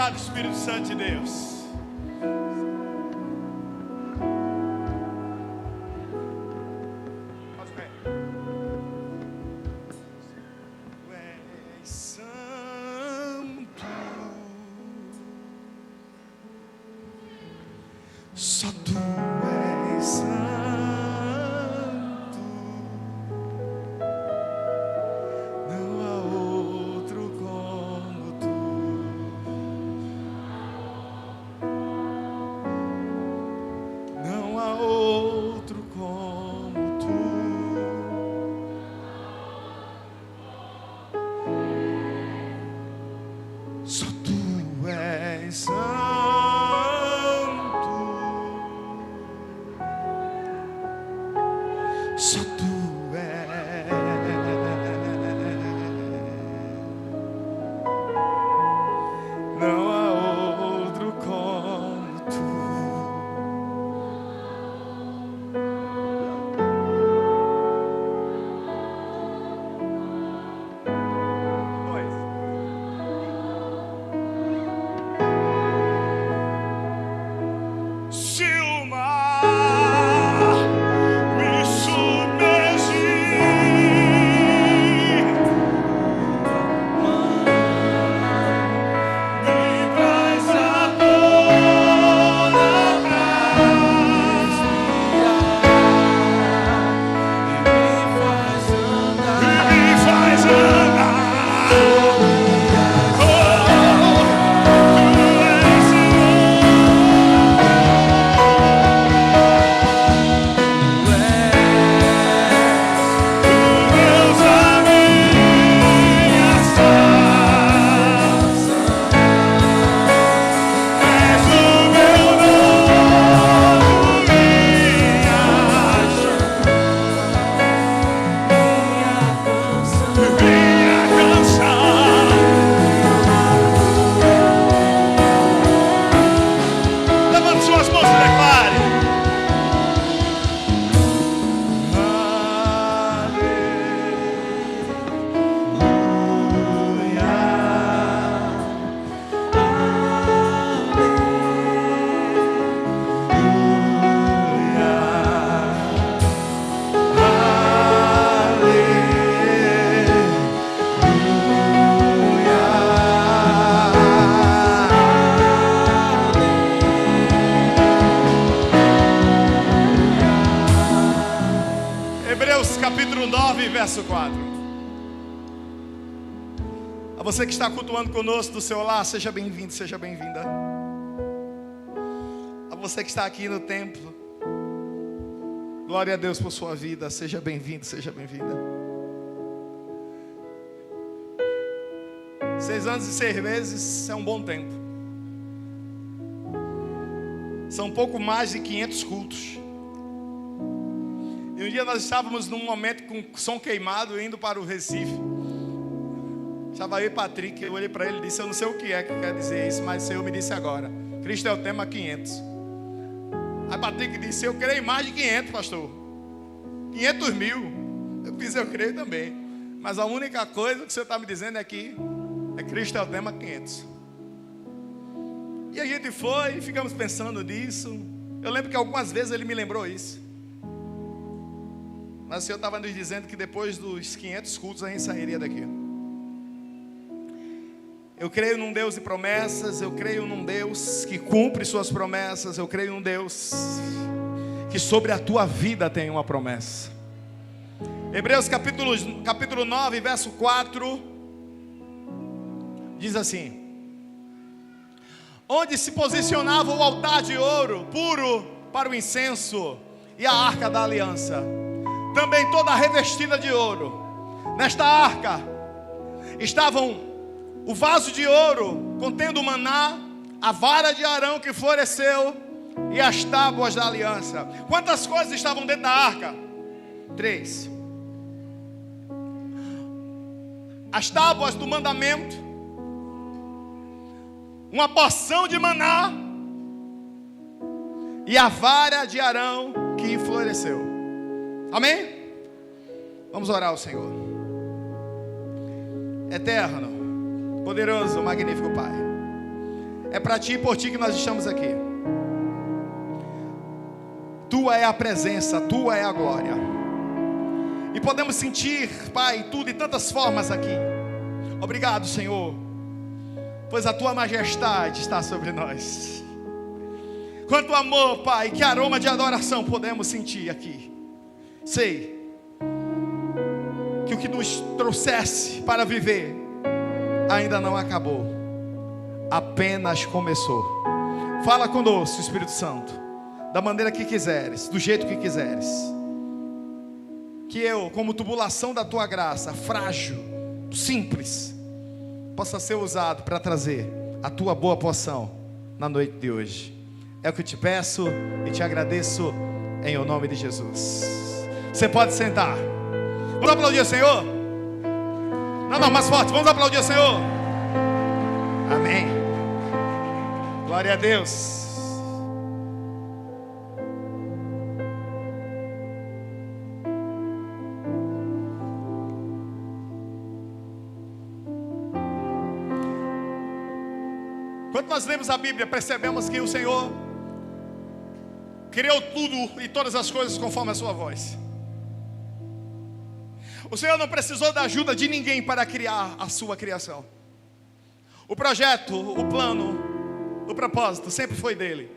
Obrigado, Espírito Santo de Deus. Só tu és santo, não há outro como tu. Não há outro como tu. Só tu és santo. Só tu és, não há outro como tu. Se o mar me Hebreus capítulo 9, verso 4. A você que está cultuando conosco do seu lar, seja bem-vindo, seja bem-vinda. A você que está aqui no templo, glória a Deus por sua vida, seja bem-vindo, seja bem-vinda. 6 anos e 6 meses é um bom tempo. São pouco mais de 500 cultos. E um dia nós estávamos num momento com som queimado, indo para o Recife. Estava eu e Patrick, eu olhei para ele e disse: eu não sei o que é que quer dizer isso, mas o Senhor me disse agora: Cristo é o tema 500. Aí Patrick disse: eu creio mais de 500, pastor. 500 mil. Eu fiz: eu creio também. Mas a única coisa que o Senhor está me dizendo é que Cristo é o tema 500. E a gente foi e ficamos pensando nisso. Eu lembro que algumas vezes ele me lembrou isso. Mas o Senhor estava nos dizendo que depois dos 500 cultos a gente sairia daqui. Eu creio num Deus de promessas. Eu creio num Deus que cumpre suas promessas. Eu creio num Deus que sobre a tua vida tem uma promessa. Hebreus capítulo 9, verso 4 diz assim: onde se posicionava o altar de ouro puro para o incenso e a arca da aliança, também toda revestida de ouro. Nesta arca estavam o vaso de ouro contendo o maná, a vara de Arão que floresceu e as tábuas da aliança. Quantas coisas estavam dentro da arca? 3. As tábuas do mandamento, uma porção de maná e a vara de Arão que floresceu. Amém? Vamos orar ao Senhor. Eterno, poderoso, magnífico Pai, É para ti e por ti que nós estamos aqui. Tua é a presença, tua é a glória. E podemos sentir, Pai, tudo de tantas formas aqui. Obrigado, Senhor, pois a tua majestade está sobre nós. Quanto amor, Pai, que aroma de adoração podemos sentir aqui. Sei que o que nos trouxesse para viver ainda não acabou, apenas começou. Fala conosco, Espírito Santo, da maneira que quiseres, do jeito que quiseres. Que eu, como tubulação da tua graça, frágil, simples, possa ser usado para trazer a tua boa porção na noite de hoje. É o que eu te peço e te agradeço em o nome de Jesus. Você pode sentar. Vamos aplaudir o Senhor? Não, mais forte. Vamos aplaudir o Senhor. Amém. Glória a Deus. Quando nós lemos a Bíblia, percebemos que o Senhor criou tudo e todas as coisas conforme a sua voz. O Senhor não precisou da ajuda de ninguém para criar a sua criação. O projeto, o plano, o propósito sempre foi dele.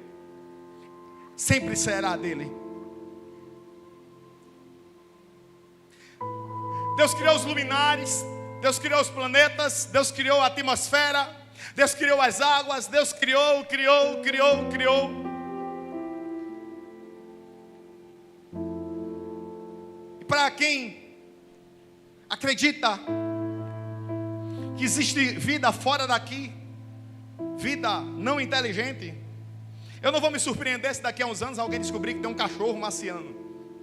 Sempre será dele. Deus criou os luminares, Deus criou os planetas, Deus criou a atmosfera, Deus criou as águas, Deus criou. E para quem acredita que existe vida fora daqui, vida não inteligente, eu não vou me surpreender se daqui a uns anos alguém descobrir que tem um cachorro marciano.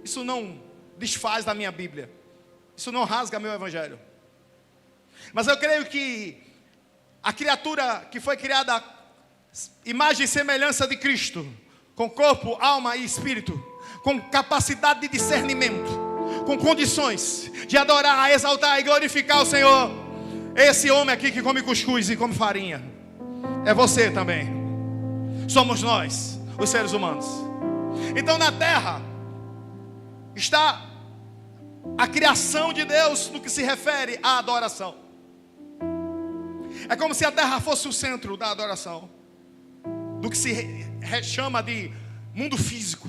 Isso não desfaz da minha Bíblia, isso não rasga meu evangelho. Mas eu creio que a criatura que foi criada imagem e semelhança de Cristo, com corpo, alma e espírito, com capacidade de discernimento, com condições de adorar, exaltar e glorificar o Senhor. Esse homem aqui que come cuscuz e come farinha, é você também. Somos nós, os seres humanos. Então na terra está a criação de Deus no que se refere à adoração. É como se a terra fosse o centro da adoração, do que se chama de mundo físico.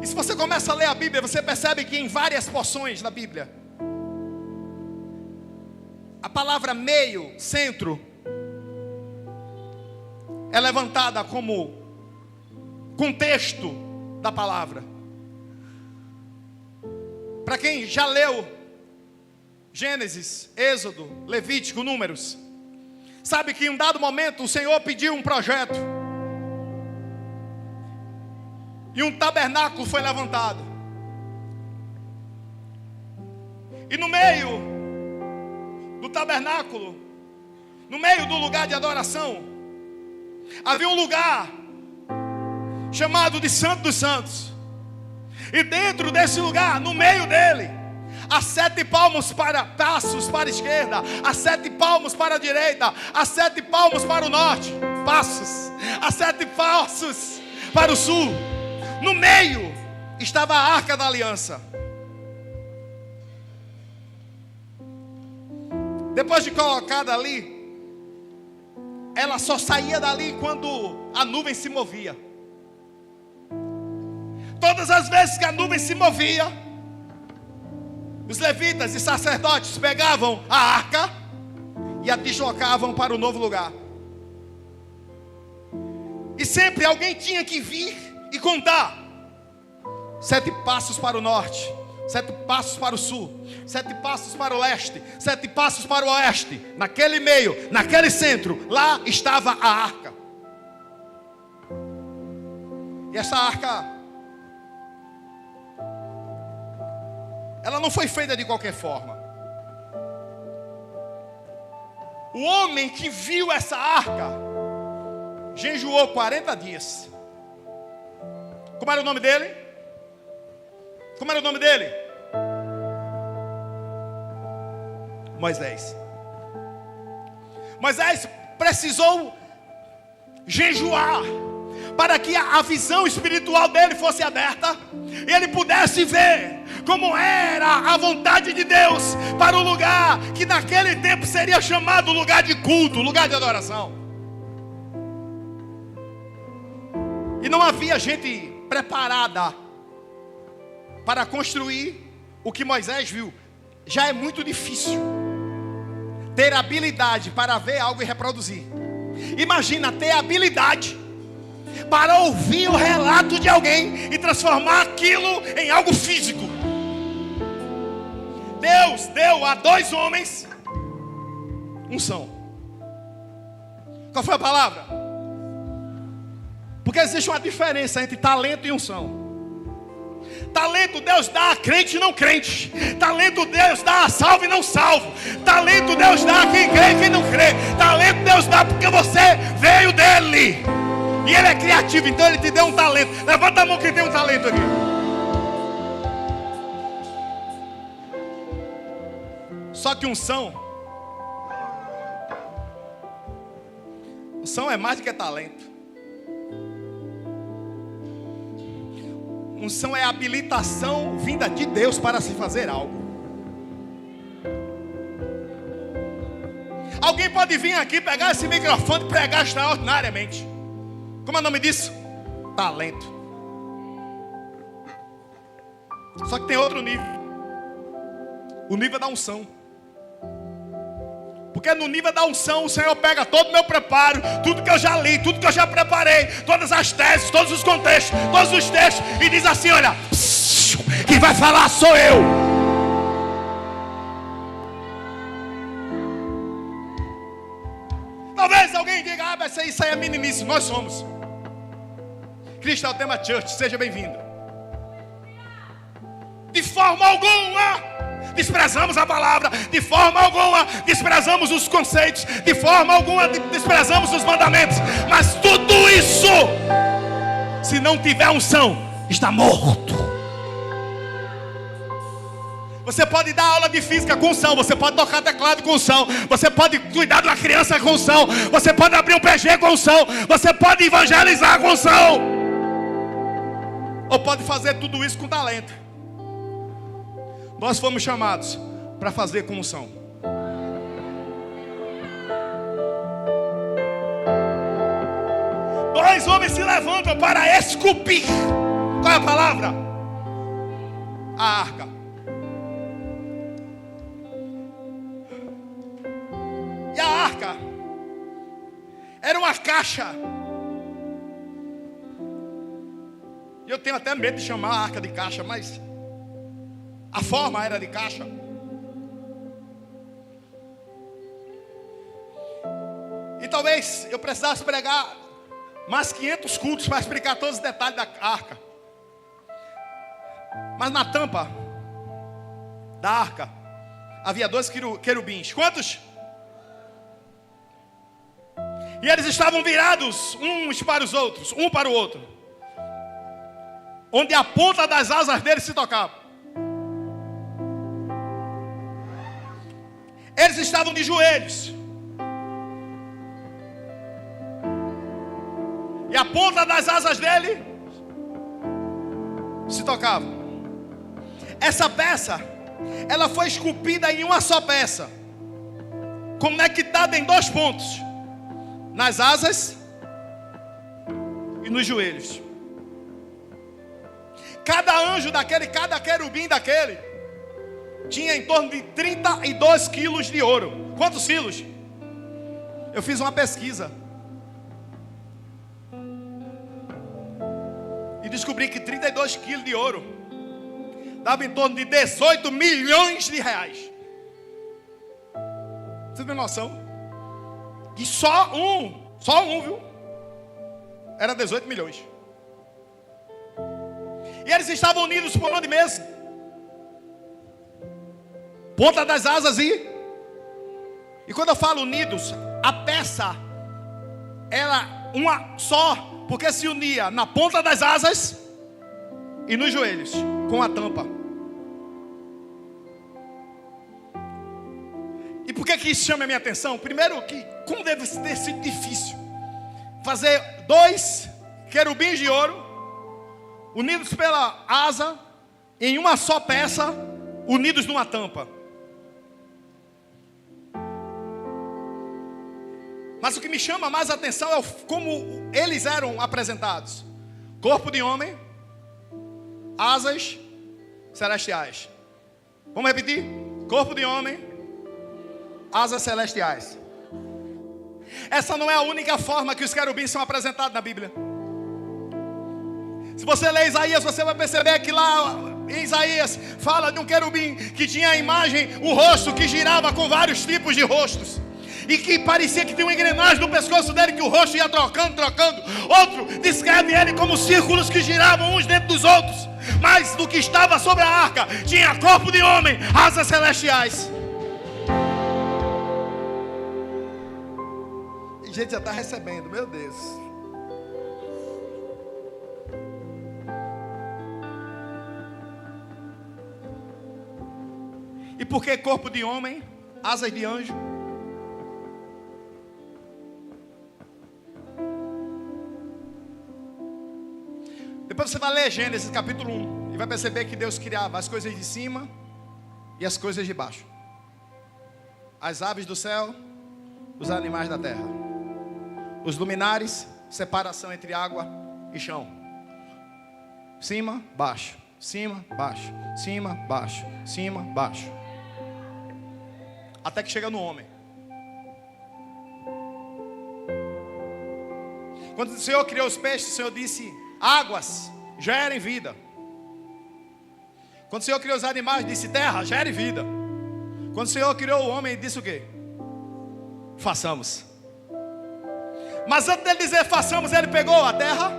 E se você começa a ler a Bíblia, você percebe que em várias porções da Bíblia, a palavra meio, centro, é levantada como contexto da palavra. Para quem já leu Gênesis, Êxodo, Levítico, Números, sabe que em um dado momento o Senhor pediu um projeto, e um tabernáculo foi levantado, e no meio do tabernáculo, no meio do lugar de adoração, havia um lugar chamado de Santo dos Santos. E dentro desse lugar, no meio dele, há 7 palmos passos para a esquerda, há 7 palmos para a direita, há 7 palmos para o norte, passos, há 7 passos para o sul. No meio estava a Arca da Aliança. Depois de colocada ali, ela só saía dali quando a nuvem se movia. Todas as vezes que a nuvem se movia, os levitas e sacerdotes pegavam a arca e a deslocavam para o novo lugar. E sempre alguém tinha que vir e contar: 7 passos para o norte, 7 passos para o sul, 7 passos para o leste, 7 passos para o oeste. Naquele meio, naquele centro, lá estava a arca. E essa arca, ela não foi feita de qualquer forma. O homem que viu essa arca jejuou 40 dias. Como era o nome dele? Como era o nome dele? Moisés. Moisés precisou jejuar para que a visão espiritual dele fosse aberta e ele pudesse ver como era a vontade de Deus para o lugar que naquele tempo seria chamado lugar de culto, lugar de adoração. E não havia gente preparada para construir o que Moisés viu. Já é muito difícil ter habilidade para ver algo e reproduzir. Imagina ter habilidade para ouvir o relato de alguém e transformar aquilo em algo físico. Deus deu a 2 homens unção. Qual foi a palavra? Porque existe uma diferença entre talento e unção. Talento Deus dá a crente e não crente. Talento Deus dá a salvo e não salvo. Talento Deus dá a quem crê e quem não crê. Talento Deus dá porque você veio dele. E ele é criativo, então ele te deu um talento. Levanta a mão quem tem um talento aqui. Só que unção é mais do que talento. Unção é habilitação vinda de Deus para se fazer algo. Alguém pode vir aqui, pegar esse microfone e pregar extraordinariamente. Como é o nome disso? Talento. Só que tem outro nível. O nível da unção. Porque no nível da unção o Senhor pega todo o meu preparo, tudo que eu já li, tudo que eu já preparei, todas as teses, todos os contextos, todos os textos, e diz assim: olha, quem vai falar sou eu. Talvez alguém diga: ah, mas isso aí é meninice. Nós somos Cristo é o Tema Church, seja bem-vindo. De forma alguma desprezamos a palavra, de forma alguma desprezamos os conceitos, de forma alguma desprezamos os mandamentos. Mas tudo isso, se não tiver unção, está morto. Você pode dar aula de física com unção, você pode tocar teclado com unção, você pode cuidar de uma criança com unção, você pode abrir um PG com unção, você pode evangelizar com unção, ou pode fazer tudo isso com talento. Nós fomos chamados para fazer com unção. Dois homens se levantam para esculpir. Qual é a palavra? A arca. E a arca era uma caixa. E eu tenho até medo de chamar a arca de caixa, mas a forma era de caixa. E talvez eu precisasse pregar mais 500 cultos para explicar todos os detalhes da arca. Mas na tampa da arca havia 2 querubins. Quantos? E eles estavam virados uns para os outros, um para o outro, onde a ponta das asas deles se tocava. Eles estavam de joelhos. E a ponta das asas dele se tocava. Essa peça, ela foi esculpida em uma só peça, conectada em 2 pontos, nas asas e nos joelhos. Cada anjo daquele, cada querubim daquele, tinha em torno de 32 quilos de ouro. Quantos quilos? Eu fiz uma pesquisa e descobri que 32 quilos de ouro dava em torno de 18 milhões de reais. Você tem noção? E só um, viu? Era 18 milhões. E eles estavam unidos por onde mesmo? Ponta das asas e quando eu falo unidos, a peça era uma só, porque se unia na ponta das asas e nos joelhos, com a tampa. E por que isso chama a minha atenção? Primeiro, que como deve ter sido difícil fazer 2 querubins de ouro, unidos pela asa, em uma só peça, unidos numa tampa. Mas o que me chama mais a atenção é como eles eram apresentados. Corpo de homem, asas celestiais. Vamos repetir? Corpo de homem, asas celestiais. Essa não é a única forma que os querubins são apresentados na Bíblia. Se você ler Isaías, você vai perceber que lá em Isaías fala de um querubim que tinha a imagem, o rosto que girava com vários tipos de rostos. E que parecia que tinha uma engrenagem no pescoço dele, que o rosto ia trocando. Outro descreve ele como círculos que giravam uns dentro dos outros. Mas do que estava sobre a arca, tinha corpo de homem, asas celestiais. E a gente já está recebendo, meu Deus. E por que corpo de homem, asas de anjo? Depois você vai ler Gênesis capítulo 1 e vai perceber que Deus criava as coisas de cima e as coisas de baixo. As aves do céu, os animais da terra. Os luminares, separação entre água e chão. Cima, baixo, cima, baixo, cima, baixo, cima, baixo. Até que chega no homem. Quando o Senhor criou os peixes, o Senhor disse: águas, gerem vida. Quando o Senhor criou os animais, disse: terra, gere vida. Quando o Senhor criou o homem, disse o quê? Façamos. Mas antes dele dizer façamos, ele pegou a terra,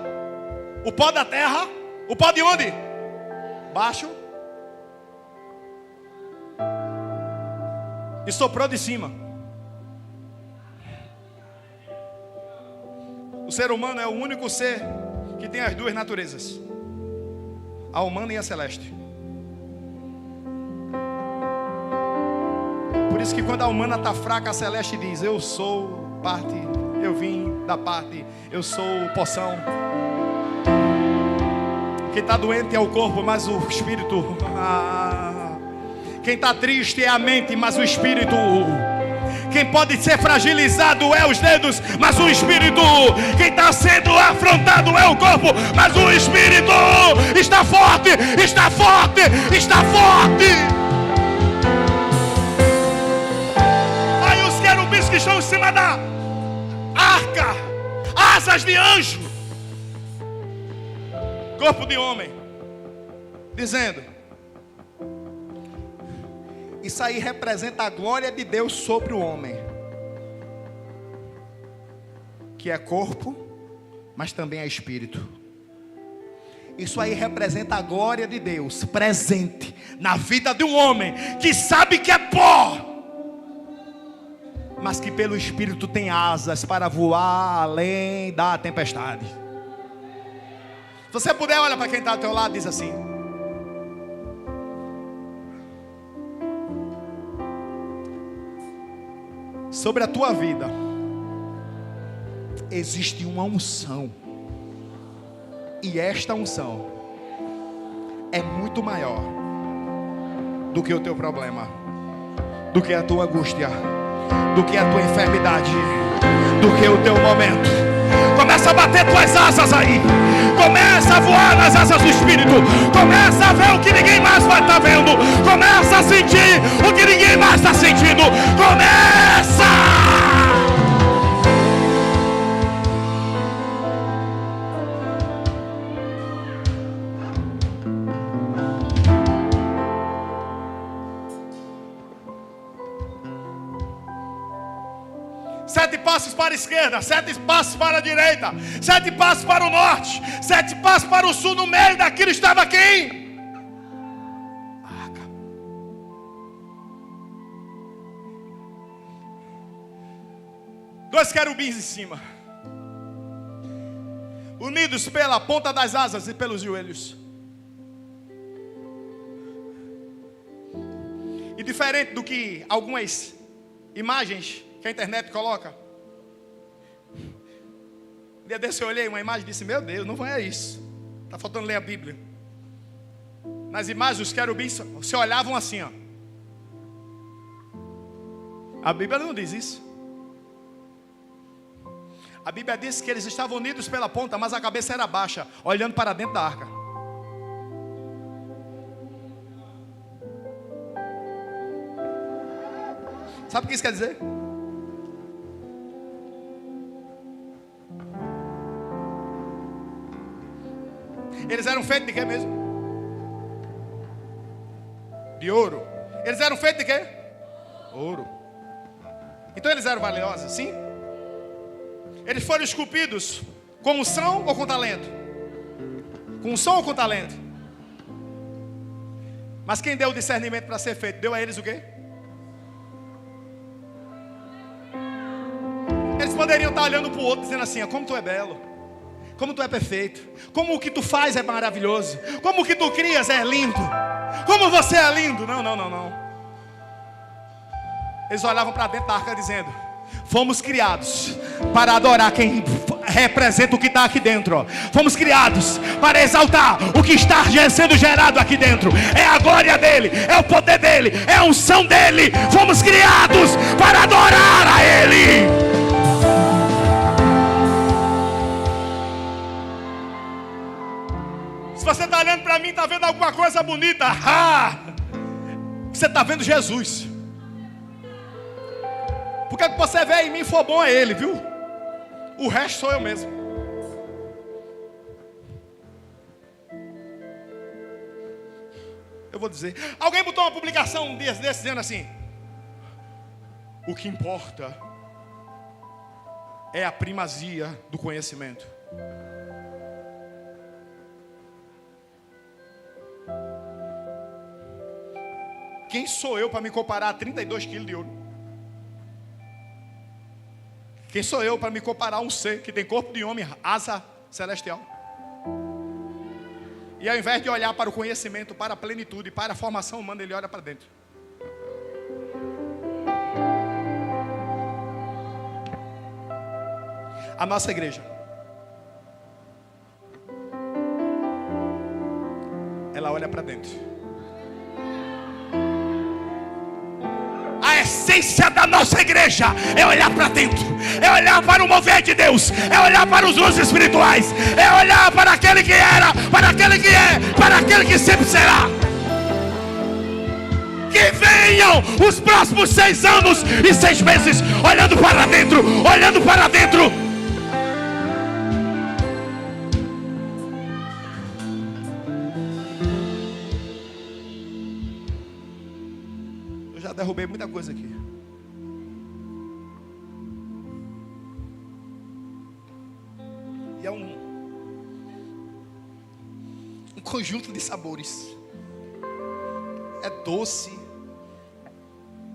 o pó da terra. O pó de onde? Baixo. E soprou de cima. O ser humano é o único ser que tem as duas naturezas, a humana e a celeste. Por isso que quando a humana está fraca, a celeste diz: eu sou parte, eu vim da parte, eu sou poção. Quem está doente é o corpo, mas o espírito. Quem está triste é a mente, mas o espírito. Quem pode ser fragilizado é os dedos, mas o espírito. Quem está sendo afrontado é o corpo, mas o espírito está forte, está forte, está forte. Aí os querubins que estão em cima da arca, asas de anjo, corpo de homem, dizendo: isso aí representa a glória de Deus sobre o homem, que é corpo, mas também é espírito. Isso aí representa a glória de Deus presente na vida de um homem que sabe que é pó, mas que pelo espírito tem asas para voar além da tempestade. Se você puder, olha para quem está ao teu lado e diz assim: sobre a tua vida existe uma unção, e esta unção é muito maior do que o teu problema, do que a tua angústia, do que a tua enfermidade, do que o teu momento. Começa a bater tuas asas aí. Começa a voar nas asas do Espírito. Começa a ver o que ninguém mais vai estar vendo. Começa a sentir o que ninguém mais está sentindo. Começa! Sete passos para a esquerda, 7 passos para a direita, 7 passos para o norte, 7 passos para o sul. No meio daquilo estava quem? Arca. Dois querubins em cima, unidos pela ponta das asas e pelos joelhos. E diferente do que algumas imagens que a internet coloca. Um dia desse eu olhei uma imagem e disse: meu Deus, não é isso. Está faltando ler a Bíblia. Nas imagens os querubins se olhavam assim, ó. A Bíblia não diz isso. A Bíblia diz que eles estavam unidos pela ponta, mas a cabeça era baixa, olhando para dentro da arca. Sabe o que isso quer dizer? Eles eram feitos de quê mesmo? De ouro. Eles eram feitos de quê? Ouro. Então eles eram valiosos, sim? Eles foram esculpidos com unção ou com talento? Com unção ou com talento? Mas quem deu o discernimento para ser feito? Deu a eles o quê? Eles poderiam estar olhando para o outro dizendo assim: como tu é belo, como tu é perfeito, como o que tu faz é maravilhoso, como o que tu crias é lindo, como você é lindo. Não. Eles olhavam para dentro da arca dizendo: fomos criados para adorar quem representa o que está aqui dentro. Fomos criados para exaltar o que está sendo gerado aqui dentro. É a glória dele, é o poder dele, é a unção dele. Fomos criados para adorar a ele. Se você está olhando para mim, está vendo alguma coisa bonita, você está vendo Jesus. Porque o que você vê em mim for bom é ele, viu? O resto sou eu mesmo. Eu vou dizer. Alguém botou uma publicação um dia desse dizendo assim: o que importa é a primazia do conhecimento. Quem sou eu para me comparar a 32 quilos de ouro? Quem sou eu para me comparar a um ser que tem corpo de homem, asa celestial? E ao invés de olhar para o conhecimento, para a plenitude, para a formação humana, ele olha para dentro. A nossa igreja, ela olha para dentro. A essência da nossa igreja é olhar para dentro, é olhar para o mover de Deus, é olhar para os dons espirituais, é olhar para aquele que era, para aquele que é, para aquele que sempre será. Que venham os próximos 6 anos e 6 meses olhando para dentro, olhando para dentro. Já derrubei muita coisa aqui. E é um conjunto de sabores. É doce,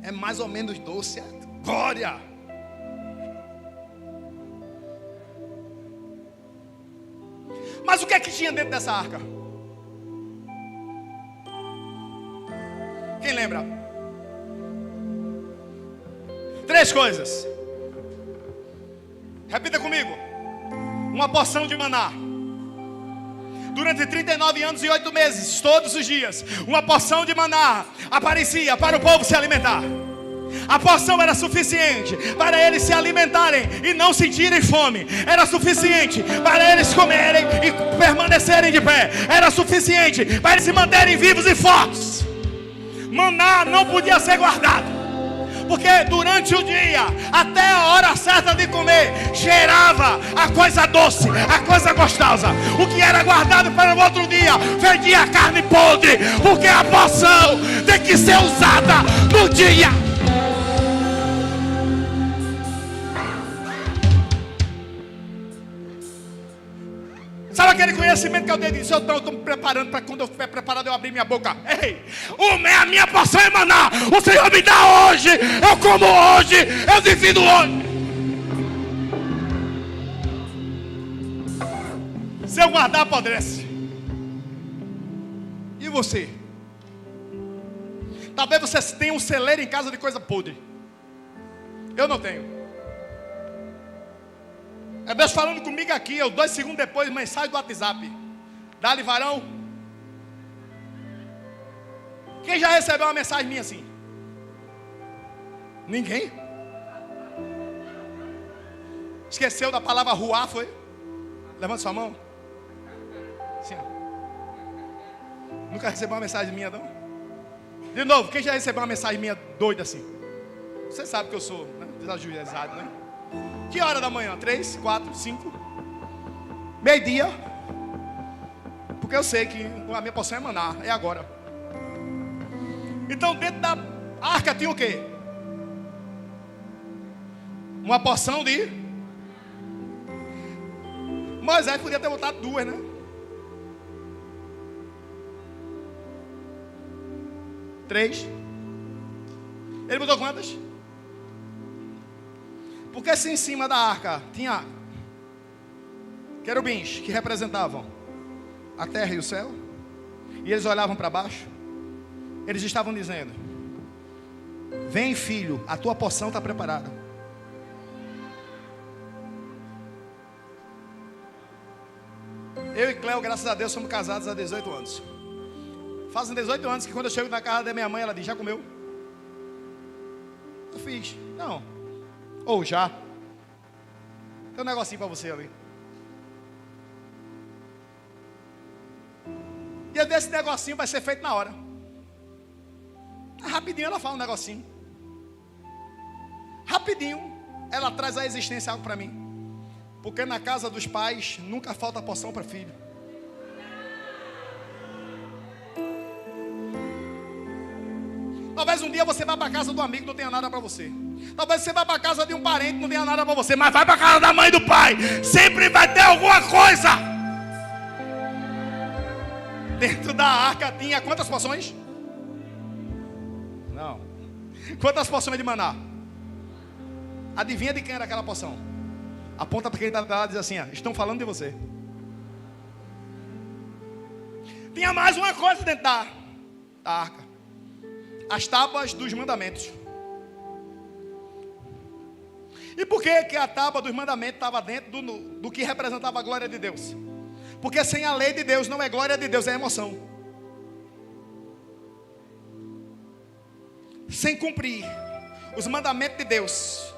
é mais ou menos doce, é glória. Mas o que é que tinha dentro dessa arca? Quem lembra? 3 coisas. Repita comigo. Uma porção de maná. Durante 39 anos e 8 meses, todos os dias, uma porção de maná aparecia para o povo se alimentar. A porção era suficiente para eles se alimentarem e não sentirem fome. Era suficiente para eles comerem e permanecerem de pé. Era suficiente para eles se manterem vivos e fortes. Maná não podia ser guardado, porque durante o dia, até a hora certa de comer, cheirava a coisa doce, a coisa gostosa. O que era guardado para o outro dia, fedia carne podre, porque a porção tem que ser usada no dia. Sabe aquele conhecimento que eu dei? Eu estou me preparando para quando eu estiver preparado eu abrir minha boca. Ei, a minha porção é maná. O Senhor me dá hoje. Eu como hoje. Eu divido hoje. Se eu guardar, apodrece. E você? Talvez você tenha um celeiro em casa de coisa podre. Eu não tenho. É Deus falando comigo aqui. Eu 2 segundos depois, mensagem do WhatsApp. Dá-lhe varão. Quem já recebeu uma mensagem minha assim? Ninguém? Esqueceu da palavra ruar, foi? Levanta sua mão. Assim, ó. Nunca recebeu uma mensagem minha, não? De novo, quem já recebeu uma mensagem minha doida assim? Você sabe que eu sou, né, desajuizado, né? Que hora da manhã? 3, 4, 5? Meio-dia. Porque eu sei que a minha porção é maná, é agora. Então dentro da arca tinha o quê? Uma porção de... Moisés podia ter botado 2, né? 3. Ele botou quantas? Porque se em cima da arca tinha querubins que representavam a terra e o céu, e eles olhavam para baixo, eles estavam dizendo: vem, filho, a tua porção está preparada. Eu e Cleo, graças a Deus, somos casados há 18 anos. Fazem 18 anos que quando eu chego na casa da minha mãe, ela diz: já comeu? Eu fiz: não. Ou já. Tem um negocinho para você ali. E desse negocinho vai ser feito na hora. Rapidinho ela fala um negocinho. Rapidinho ela traz à existência algo para mim. Porque na casa dos pais nunca falta porção para filho. Talvez um dia você vá para a casa do amigo e não tenha nada para você. Talvez você vá para a casa de um parente e não tenha nada para você. Mas vai para a casa da mãe e do pai. Sempre vai ter alguma coisa. Dentro da arca tinha quantas porções? Não. Quantas porções de maná? Adivinha de quem era aquela porção? Aponta para quem está lá e diz assim: ó, estão falando de você. Tinha mais uma coisa dentro da arca: as tábuas dos mandamentos. E por que a tábua dos mandamentos estava dentro do que representava a glória de Deus? Porque sem a lei de Deus não é glória de Deus, é emoção. Sem cumprir os mandamentos de Deus,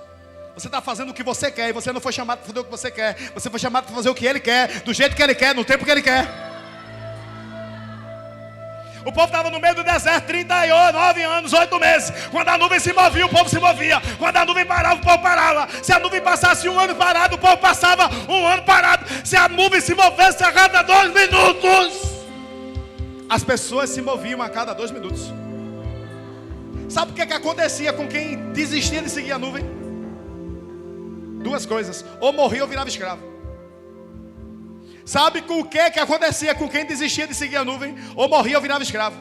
você está fazendo o que você quer. E você não foi chamado para fazer o que você quer. Você foi chamado para fazer o que Ele quer, do jeito que Ele quer, no tempo que Ele quer. O povo estava no meio do deserto 39 anos, 8 meses. Quando a nuvem se movia, o povo se movia. Quando a nuvem parava, o povo parava. Se a nuvem passasse 1 ano parado, o povo passava 1 ano parado. Se a nuvem se movesse a cada 2 minutos, as pessoas se moviam a cada 2 minutos. Sabe o que acontecia com quem desistia de seguir a nuvem? 2 coisas: ou morria ou virava escravo. Sabe com o que acontecia com quem desistia de seguir a nuvem? Ou morria ou virava escravo.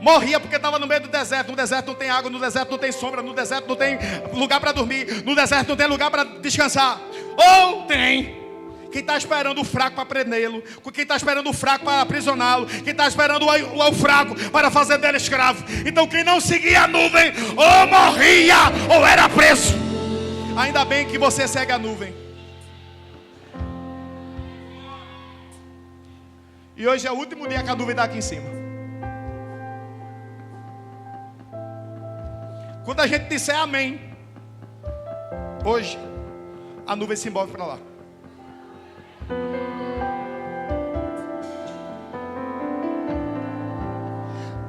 Morria porque estava no meio do deserto. No deserto não tem água, no deserto não tem sombra, no deserto não tem lugar para dormir, no deserto não tem lugar para descansar. Ou tem quem está esperando o fraco para prendê-lo, quem está esperando o fraco para aprisioná-lo, quem está esperando o fraco para fazer dele escravo. Então quem não seguia a nuvem ou morria ou era preso. Ainda bem que você segue a nuvem. E hoje é o último dia que a nuvem está aqui em cima. Quando a gente disser amém, hoje a nuvem se move para lá.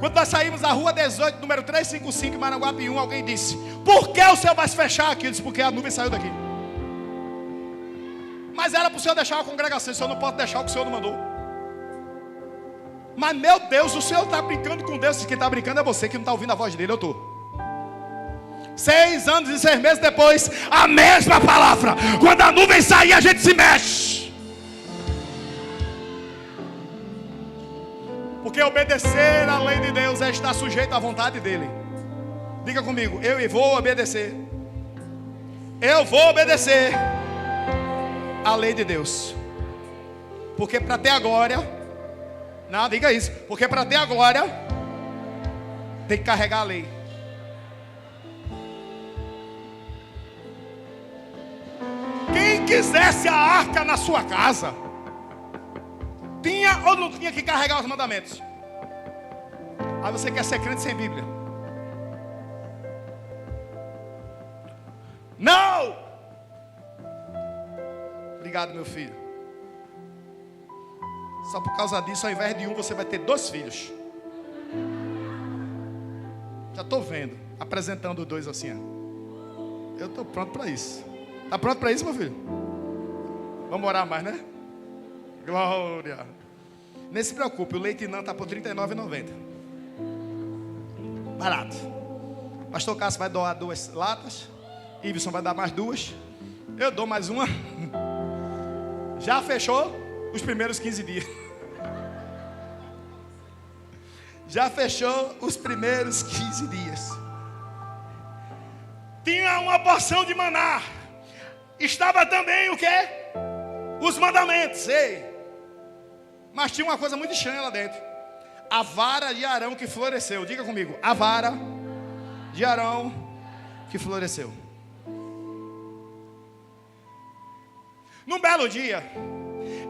Quando nós saímos da rua 18, número 355, em Maranguapium, alguém disse: por que o Senhor vai se fechar aqui? Eu disse: porque a nuvem saiu daqui. Mas era para o Senhor deixar a congregação. O Senhor não pode deixar o que o Senhor não mandou. Mas meu Deus, o Senhor está brincando com Deus. Quem está brincando é você que não está ouvindo a voz dele. Eu estou. 6 anos e 6 meses depois, a mesma palavra. Quando a nuvem sair, a gente se mexe. Porque obedecer à lei de Deus é estar sujeito à vontade dele. Diga comigo: eu vou obedecer. Eu vou obedecer à lei de Deus. Porque para ter a glória... Não, diga isso. Porque para ter a glória, tem que carregar a lei. quisesse a arca na sua casa, tinha ou não tinha que carregar os mandamentos? Aí você quer ser crente sem Bíblia? Não! Obrigado, meu filho. Só por causa disso, ao invés de um, você vai ter 2 filhos. Já estou vendo, apresentando 2 assim. Ó. Eu estou pronto para isso. Está pronto para isso, meu filho? Vamos orar mais, né? Glória. Nem se preocupe, o leite não está por R$ 39,90. Barato. Pastor Cássio vai doar 2 latas. Iveson vai dar mais 2. Eu dou mais uma. Já fechou os primeiros 15 dias. Já fechou os primeiros 15 dias. Tinha uma porção de maná. Estava também o quê? Os mandamentos. Ei. Mas tinha uma coisa muito estranha lá dentro. A vara de Arão que floresceu. Diga comigo. A vara de Arão que floresceu. Num belo dia,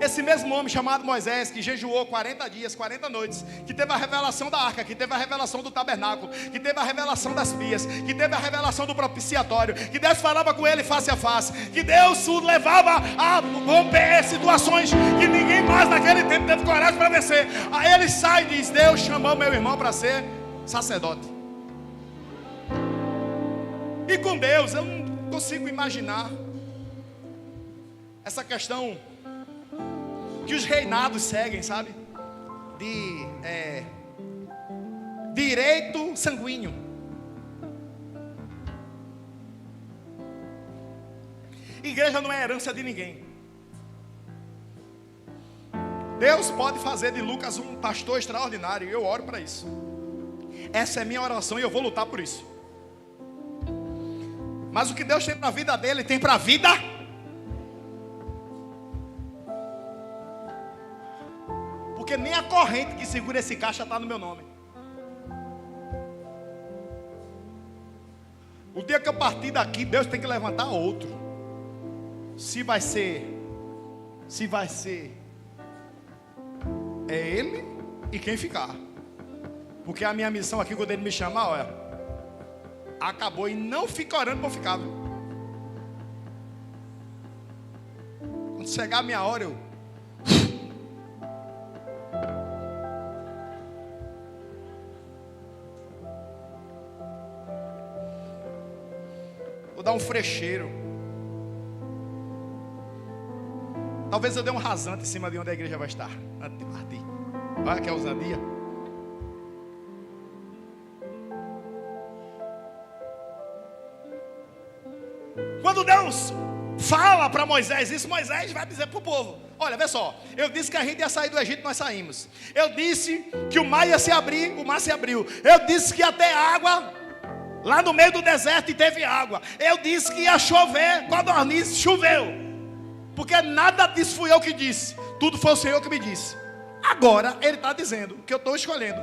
esse mesmo homem chamado Moisés, que jejuou 40 dias, 40 noites, que teve a revelação da arca, que teve a revelação do tabernáculo, que teve a revelação das pias, que teve a revelação do propiciatório, que Deus falava com ele face a face, que Deus o levava a romper situações que ninguém mais naquele tempo teve coragem para vencer. Aí ele sai e diz: Deus chamou meu irmão para ser sacerdote. E com Deus eu não consigo imaginar essa questão que os reinados seguem, sabe? De direito sanguíneo. Igreja não é herança de ninguém. Deus pode fazer de Lucas um pastor extraordinário, e eu oro para isso. Essa é minha oração e eu vou lutar por isso. Mas o que Deus tem para a vida dele, tem para a vida. Porque nem a corrente que segura esse caixa está no meu nome. O dia que eu partir daqui, Deus tem que levantar outro. Se vai ser é ele e quem ficar. Porque a minha missão aqui, quando ele me chamar, olha, acabou. E não fica orando para eu ficar, viu? Quando chegar a minha hora, eu vou dar um frecheiro. Talvez eu dê um rasante em cima de onde a igreja vai estar antes de partir. Olha que ousadia. Quando Deus fala para Moisés isso, Moisés vai dizer para o povo: olha, vê só, eu disse que a gente ia sair do Egito, nós saímos. Eu disse que o mar ia se abrir, o mar se abriu. Eu disse que ia ter água lá no meio do deserto e teve água. Eu disse que ia chover, codorniz, choveu. Porque nada disso fui eu que disse, tudo foi o Senhor que me disse. Agora Ele está dizendo que eu estou escolhendo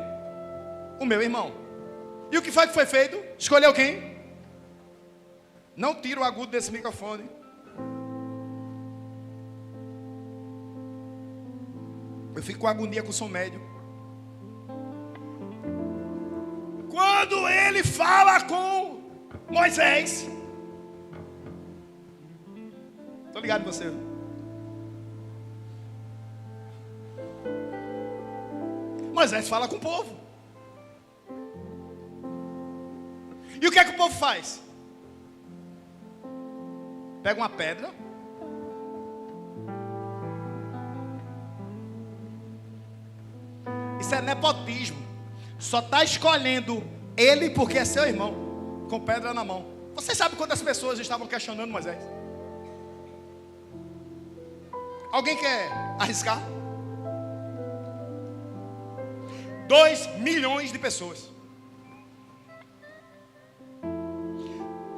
o meu irmão. E o que foi feito? Escolheu quem? Não tira o agudo desse microfone. Eu fico com agonia com o som médio. Quando ele fala com Moisés, estou ligado em você. Moisés fala com o povo. E o que é que o povo faz? Pega uma pedra, isso é nepotismo. Só está escolhendo ele porque é seu irmão, com pedra na mão. Você sabe quantas pessoas estavam questionando Moisés? Alguém quer arriscar? 2 milhões de pessoas.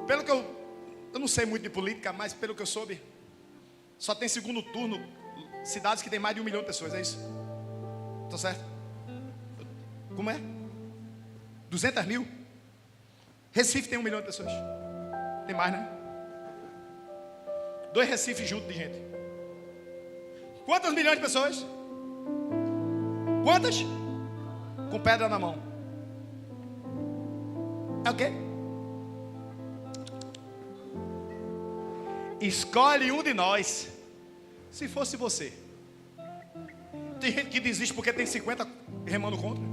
Pelo que eu não sei muito de política, mas pelo que eu soube, só tem segundo turno cidades que tem mais de 1 milhão de pessoas, é isso? Estou certo? Como é? 200 mil? Recife tem 1 milhão de pessoas. Tem mais, né? 2 Recifes juntos de gente. Quantos milhões de pessoas? Quantas? Com pedra na mão. É o quê? Escolhe um de nós. Se fosse você. Tem gente que desiste porque tem 50 remando contra.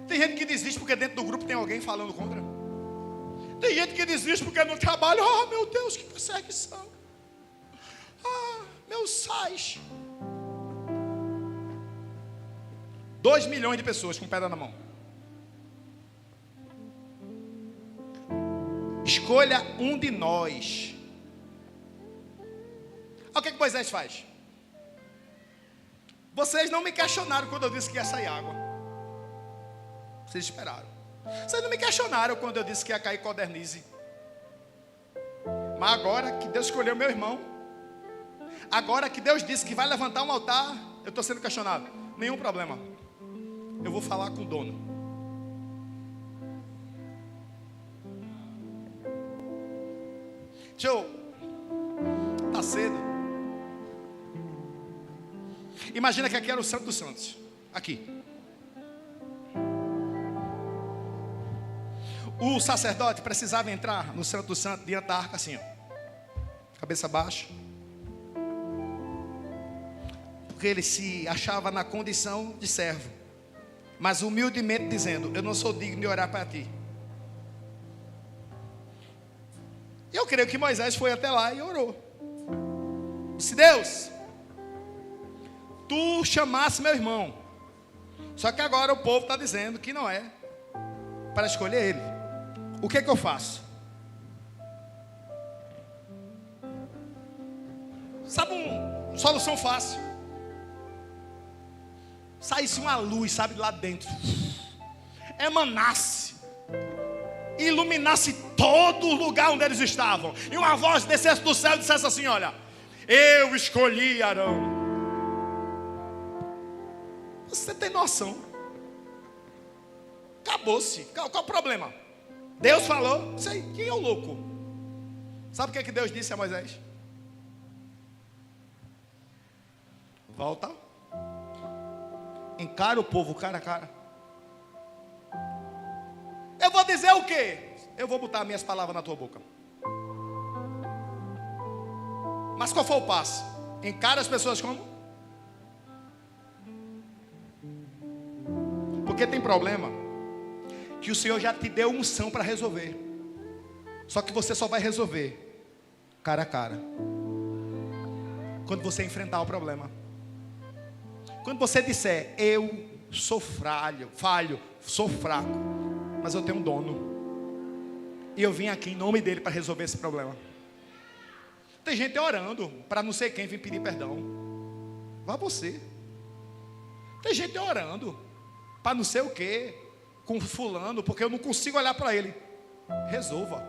Tem gente que desiste porque dentro do grupo tem alguém falando contra. Tem gente que desiste porque no trabalho, meu Deus, que perseguição. Meus sais. 2 milhões de pessoas com pedra na mão. Escolha um de nós. Olha o que Moisés faz. Vocês não me questionaram quando eu disse que ia sair água. Vocês esperaram. Vocês não me questionaram quando eu disse que ia cair codornize. Mas agora que Deus escolheu meu irmão, agora que Deus disse que vai levantar um altar, eu estou sendo questionado. Nenhum problema. Eu vou falar com o dono. Tá cedo. Imagina que aqui era o Santo dos Santos. Aqui. O sacerdote precisava entrar no Santo dos Santos diante da arca assim, ó. Cabeça baixa. Porque ele se achava na condição de servo, mas humildemente dizendo: eu não sou digno de orar para ti. E eu creio que Moisés foi até lá e orou. Disse: Deus, tu chamasse meu irmão, só que agora o povo está dizendo que não é para escolher ele. O que eu faço? Sabe uma solução fácil? Saísse uma luz, sabe, de lá dentro, emanasse, iluminasse todo o lugar onde eles estavam, e uma voz descesse do céu e dissesse assim: olha, eu escolhi Arão. Você tem noção? Acabou-se. Qual o problema? Deus falou, sei, quem é o louco? Sabe o que Deus disse a Moisés? Volta. Encara o povo cara a cara. Eu vou dizer o quê? Eu vou botar minhas palavras na tua boca. Mas qual foi o passo? Encara as pessoas como? Porque tem problema que o Senhor já te deu unção para resolver. Só que você só vai resolver cara a cara, quando você enfrentar o problema. Quando você disser: eu sou falho, sou fraco, mas eu tenho um dono, e eu vim aqui em nome dele para resolver esse problema. Tem gente orando para não sei quem vir pedir perdão. Vá você. Tem gente orando para não sei o que, com fulano, porque eu não consigo olhar para ele. Resolva.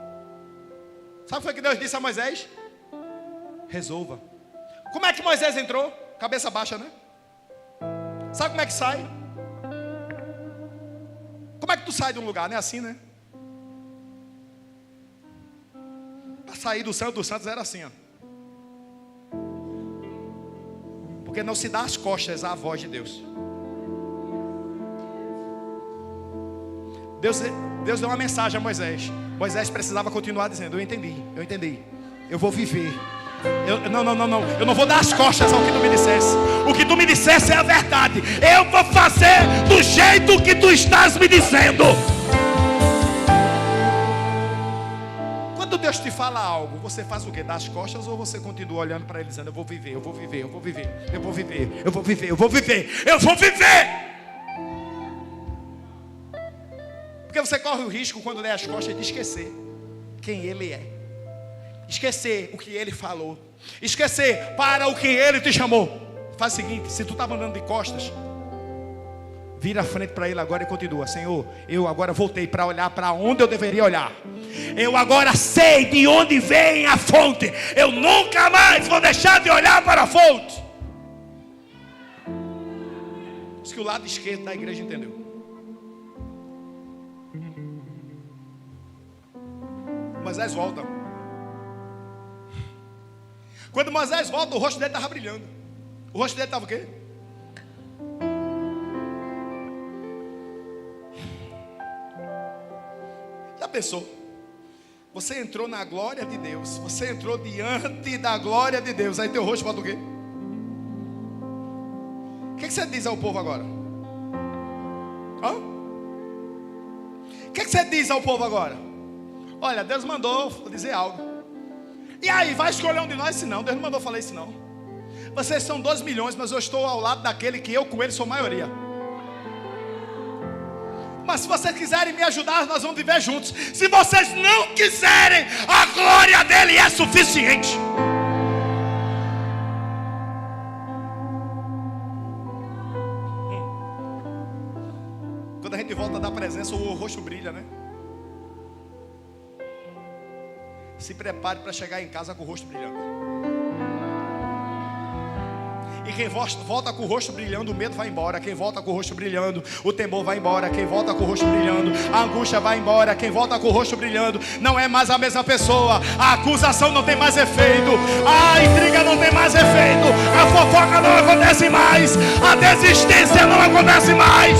Sabe o que foi que Deus disse a Moisés? Resolva. Como é que Moisés entrou? Cabeça baixa, né? Sabe como é que sai? Como é que tu sai de um lugar? Não é assim, né? Para sair do Santo dos Santos era assim, ó. Porque não se dá as costas à voz de Deus. Deus deu uma mensagem a Moisés. Moisés precisava continuar dizendo: eu entendi, eu vou viver. Eu não vou dar as costas ao que tu me dissesse. O que tu me dissesse é a verdade. Eu vou fazer do jeito que tu estás me dizendo. Quando Deus te fala algo, você faz o quê? Dá as costas ou você continua olhando para ele dizendo: eu vou viver, eu vou viver, eu vou viver, eu vou viver, eu vou viver, eu vou viver, eu vou viver. Porque você corre o risco, quando der as costas, de esquecer quem ele é, esquecer o que ele falou, esquecer para o que ele te chamou. Faz o seguinte: se tu estava andando de costas, vira a frente para ele agora e continua: Senhor, eu agora voltei para olhar para onde eu deveria olhar. Eu agora sei de onde vem a fonte. Eu nunca mais vou deixar de olhar para a fonte. Isso que o lado esquerdo da igreja entendeu. Moisés volta. Quando Moisés volta, o rosto dele estava brilhando. O rosto dele estava o quê? Já pensou? Você entrou na glória de Deus. Você entrou diante da glória de Deus. Aí teu rosto volta o quê? O que você diz ao povo agora? Hã? O que você diz ao povo agora? Olha, Deus mandou dizer algo. E aí, vai escolher um de nós? Se não, Deus não mandou falar isso não. Vocês são 2 milhões, mas eu estou ao lado daquele que eu com ele sou maioria. Mas se vocês quiserem me ajudar, nós vamos viver juntos. Se vocês não quiserem, a glória dele é suficiente. Quando a gente volta da presença, o rosto brilha, né? Se prepare para chegar em casa com o rosto brilhando. E quem volta com o rosto brilhando, o medo vai embora. Quem volta com o rosto brilhando, o temor vai embora. Quem volta com o rosto brilhando, a angústia vai embora. Quem volta com o rosto brilhando, não é mais a mesma pessoa. A acusação não tem mais efeito. A intriga não tem mais efeito. A fofoca não acontece mais. A desistência não acontece mais.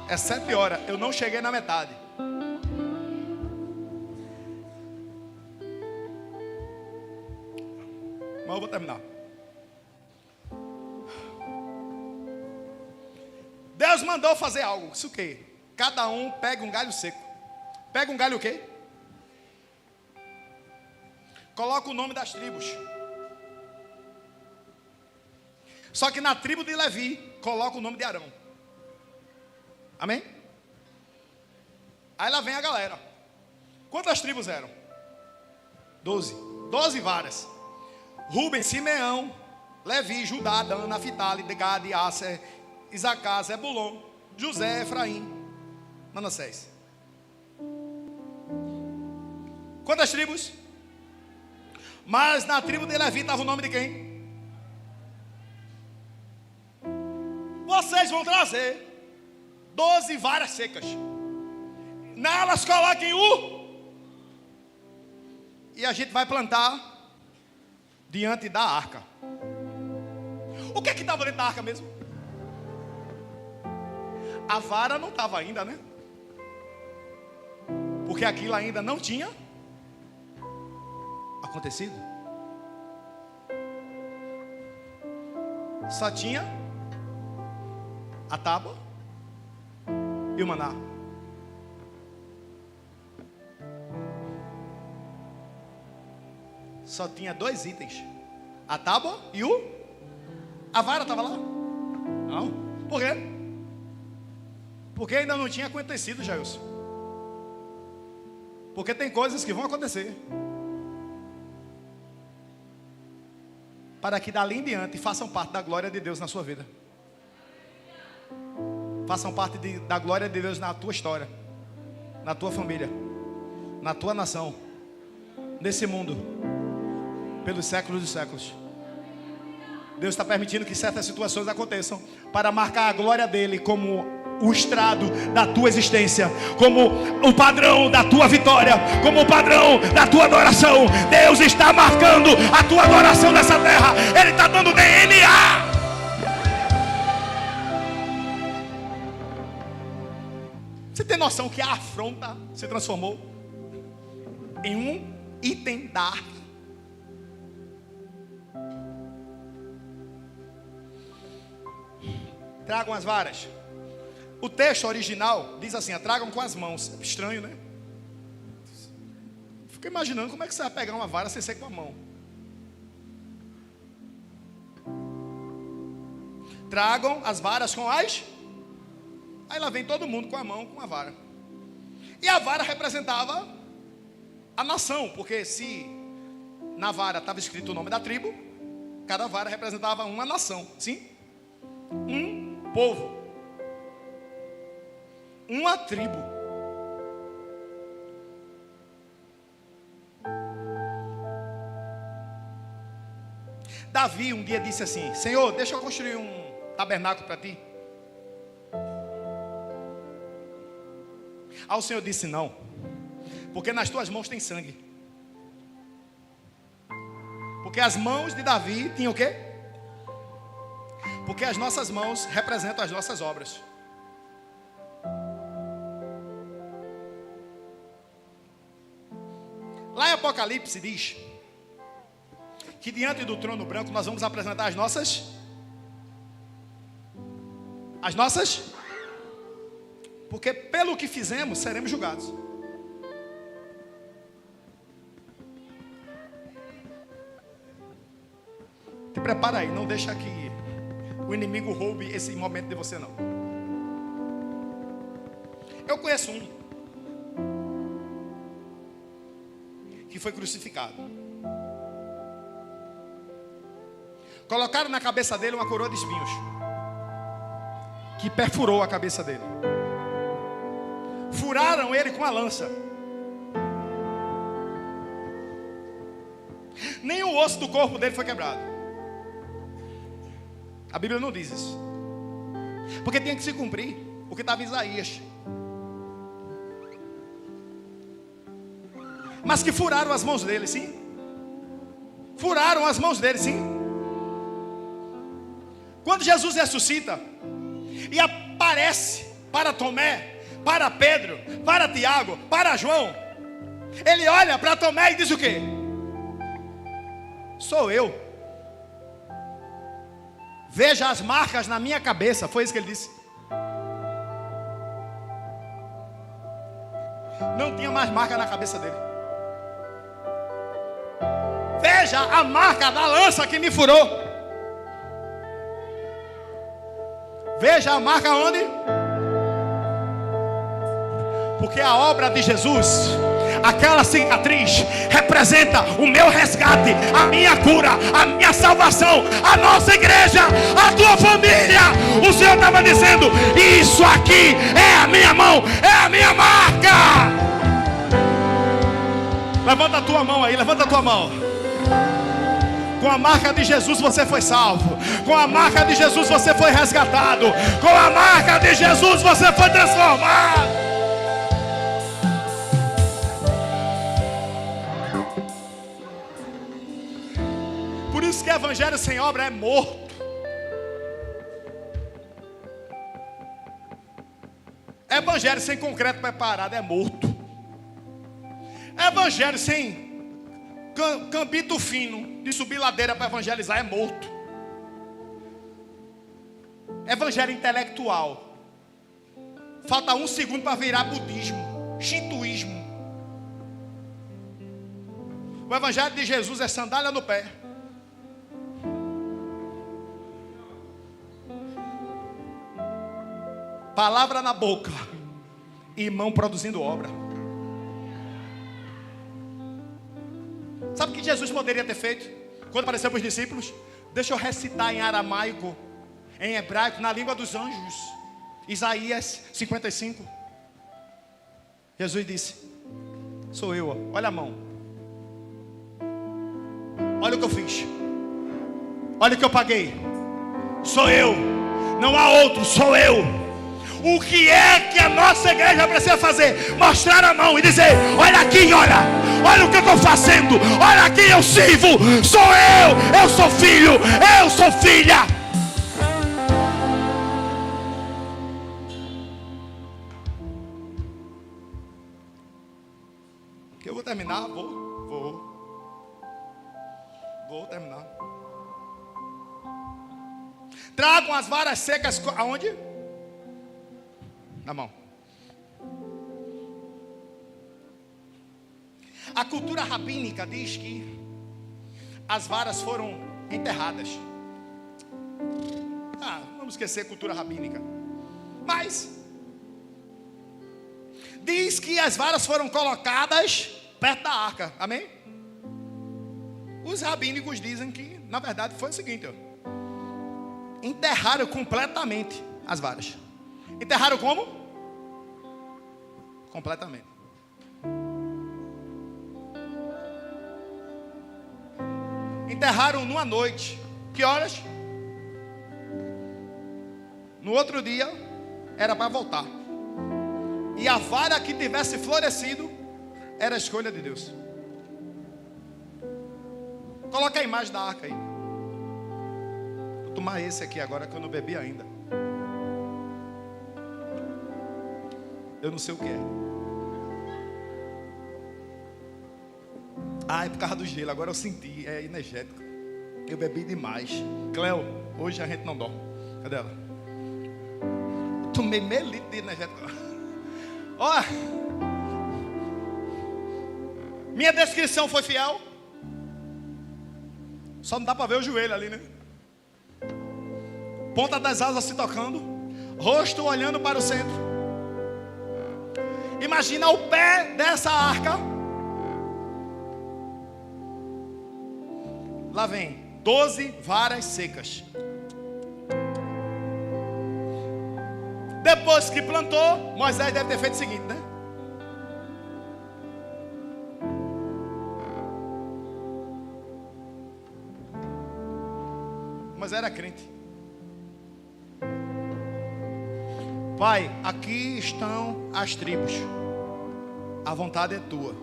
É 7 horas, eu não cheguei na metade. Mas eu vou terminar. Deus mandou fazer algo. Isso o quê? Cada um pega um galho seco. Pega um galho o quê? Coloca o nome das tribos. Só que na tribo de Levi, coloca o nome de Arão. Amém? Aí lá vem a galera. Quantas tribos eram? 12. 12 varas. Rubem, Simeão, Levi, Judá, Dan, Naphtali, Gad, Aser, Isacar, Zebulon, José, Efraim, Manassés. Quantas tribos? Mas na tribo de Levi estava o nome de quem? Vocês vão trazer 12 varas secas. Nelas coloquem e a gente vai plantar diante da arca. O que é que estava dentro da arca mesmo? A vara não estava ainda, né? Porque aquilo ainda não tinha acontecido. Só tinha a tábua e o maná. Só tinha 2 itens: a tábua e a vara estava lá? Não. Por quê? Porque ainda não tinha acontecido, Jailson. Porque tem coisas que vão acontecer para que dali em diante façam parte da glória de Deus na sua vida. Façam parte da glória de Deus na tua história, na tua família, na tua nação, nesse mundo, pelos séculos dos séculos. Deus está permitindo que certas situações aconteçam para marcar a glória dele como o estrado da tua existência, como o padrão da tua vitória, como o padrão da tua adoração. Deus está marcando a tua adoração nessa terra. Ele está dando DNA. Você tem noção que a afronta se transformou em um item da arca? Tragam as varas. O texto original diz assim: tragam com as mãos. É estranho, né? Fico imaginando como é que você vai pegar uma vara sem ser com a mão. Tragam as varas com as. Aí lá vem todo mundo com a mão, com a vara. E a vara representava a nação, porque se na vara estava escrito o nome da tribo, cada vara representava uma nação, sim? Um povo, uma tribo. Davi um dia disse assim: Senhor, deixa eu construir um tabernáculo para ti. Aí o Senhor disse: não, porque nas tuas mãos tem sangue. Porque as mãos de Davi tinham o quê? Porque as nossas mãos representam as nossas obras. Lá em Apocalipse diz que diante do trono branco nós vamos apresentar as nossas. Porque pelo que fizemos seremos julgados. Te prepara aí, não deixa que o inimigo roube esse momento de você não. Eu conheço um que foi crucificado. Colocaram na cabeça dele uma coroa de espinhos que perfurou a cabeça dele. Furaram ele com a lança. Nem o osso do corpo dele foi quebrado. A Bíblia não diz isso, porque tinha que se cumprir o que estava em Isaías. Mas que furaram as mãos dele, sim. Furaram as mãos dele, sim. Quando Jesus ressuscita e aparece para Tomé, para Pedro, para Tiago, para João, ele olha para Tomé e diz o quê? Sou eu. Veja as marcas na minha cabeça. Foi isso que ele disse. Não tinha mais marca na cabeça dele. Veja a marca da lança que me furou. Veja a marca onde? Porque a obra de Jesus, aquela cicatriz, representa o meu resgate, a minha cura, a minha salvação, a nossa igreja, a tua família. O Senhor estava dizendo: isso aqui é a minha mão, é a minha marca. Levanta a tua mão aí, levanta a tua mão. Com a marca de Jesus você foi salvo. Com a marca de Jesus você foi resgatado. Com a marca de Jesus você foi transformado. Por isso que evangelho sem obra é morto. Evangelho sem concreto preparado é morto. Evangelho sem cambito fino de subir ladeira para evangelizar é morto. Evangelho intelectual, falta 1 segundo para virar budismo, shintoísmo. O evangelho de Jesus é sandália no pé, palavra na boca e mão produzindo obra. Sabe o que Jesus poderia ter feito quando apareceu para os discípulos? Deixa eu recitar em aramaico, em hebraico, na língua dos anjos, Isaías 55. Jesus disse: sou eu, ó. Olha a mão, olha o que eu fiz, olha o que eu paguei. Sou eu, não há outro, sou eu. O que é que a nossa igreja precisa fazer? Mostrar a mão e dizer: olha aqui, olha o que eu estou fazendo, olha aqui, eu sirvo, sou eu sou filho, eu sou filha. Que eu vou terminar, vou terminar. Tragam as varas secas aonde? Na mão. A cultura rabínica diz que as varas foram enterradas. Vamos esquecer a cultura rabínica. Mas diz que as varas foram colocadas perto da arca. Amém? Os rabínicos dizem que, na verdade, foi o seguinte: enterraram completamente as varas. Enterraram como? Completamente. Enterraram numa noite. Que horas? No outro dia era para voltar. e a vara que tivesse florescido era a escolha de Deus. Coloca a imagem da arca aí. Vou tomar esse aqui agora que eu não bebi ainda. Eu não sei o que é. Ah, é por causa do gelo. Agora eu senti. É energético. Eu bebi demais. Cleo, hoje a gente não dorme. Cadê ela? Eu tomei meio litro de energético. Olha. Minha descrição foi fiel. Só não dá para ver o joelho ali, né? Ponta das asas se tocando. Rosto olhando para o centro. Imagina o pé dessa arca. Lá vem 12 varas secas. Depois que plantou, Moisés deve ter feito o seguinte, né? Mas era crente. Pai, aqui estão as tribos. A vontade é tua.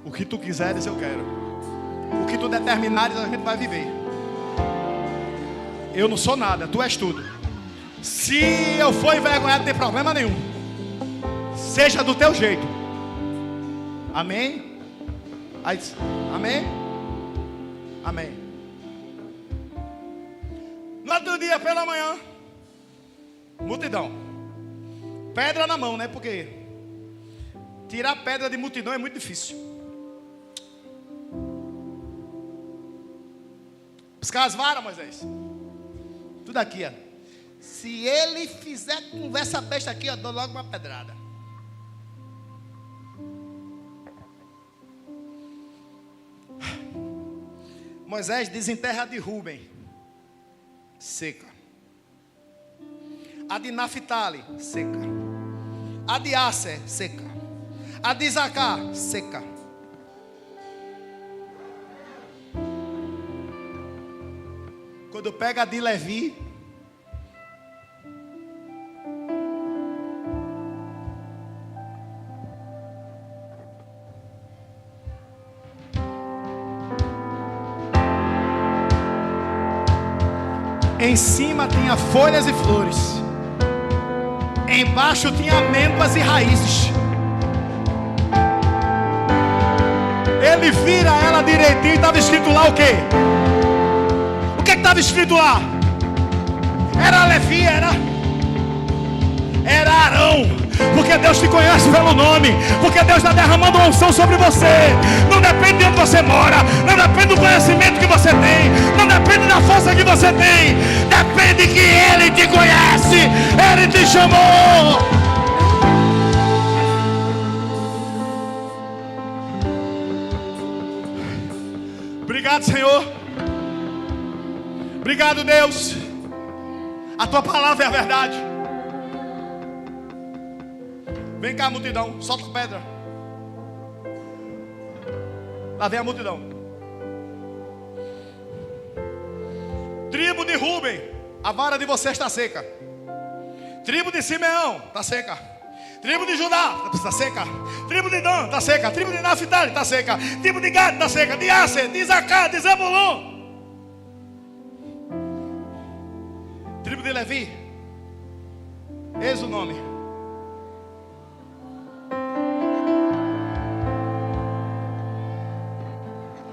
O que tu quiseres eu quero. O que tu determinares a gente vai viver. Eu não sou nada, tu és tudo. Se eu for envergonhado, não tem problema nenhum. Seja do teu jeito. Amém? Aí, amém? Amém. No outro dia, pela manhã, multidão. Pedra na mão, né? Porque tirar pedra de multidão é muito difícil. Buscar as varas, Moisés. Tudo aqui, ó. Se ele fizer conversa besta aqui, eu dou logo uma pedrada. Moisés desenterra a de Ruben, seca. A de Naphtali, seca. A de Aser, seca. A de Isacar, seca. Quando pega a de Levi, em cima tinha folhas e flores, embaixo tinha amêndoas e raízes. Ele vira ela direitinho e estava escrito lá o quê? O que estava escrito lá? Era Levi, era Arão. Porque Deus te conhece pelo nome. Porque Deus está derramando uma unção sobre você. Não depende de onde você mora. Não depende do conhecimento que você tem. Não depende da força que você tem. Depende que Ele te conhece. Ele te chamou. Obrigado, Senhor. Obrigado, Deus. A tua palavra é a verdade. Vem cá, multidão, solta a pedra. Lá vem a multidão. Tribo de Ruben, a vara de vocês está seca. Tribo de Simeão, está seca. Tribo de Judá, está seca. Tribo de Dan, está seca. Tribo de Naphtali, está seca. Tribo de Gad, está seca. De Aser, de Isacar, de Zebulon. Tribo de Levi, eis o nome.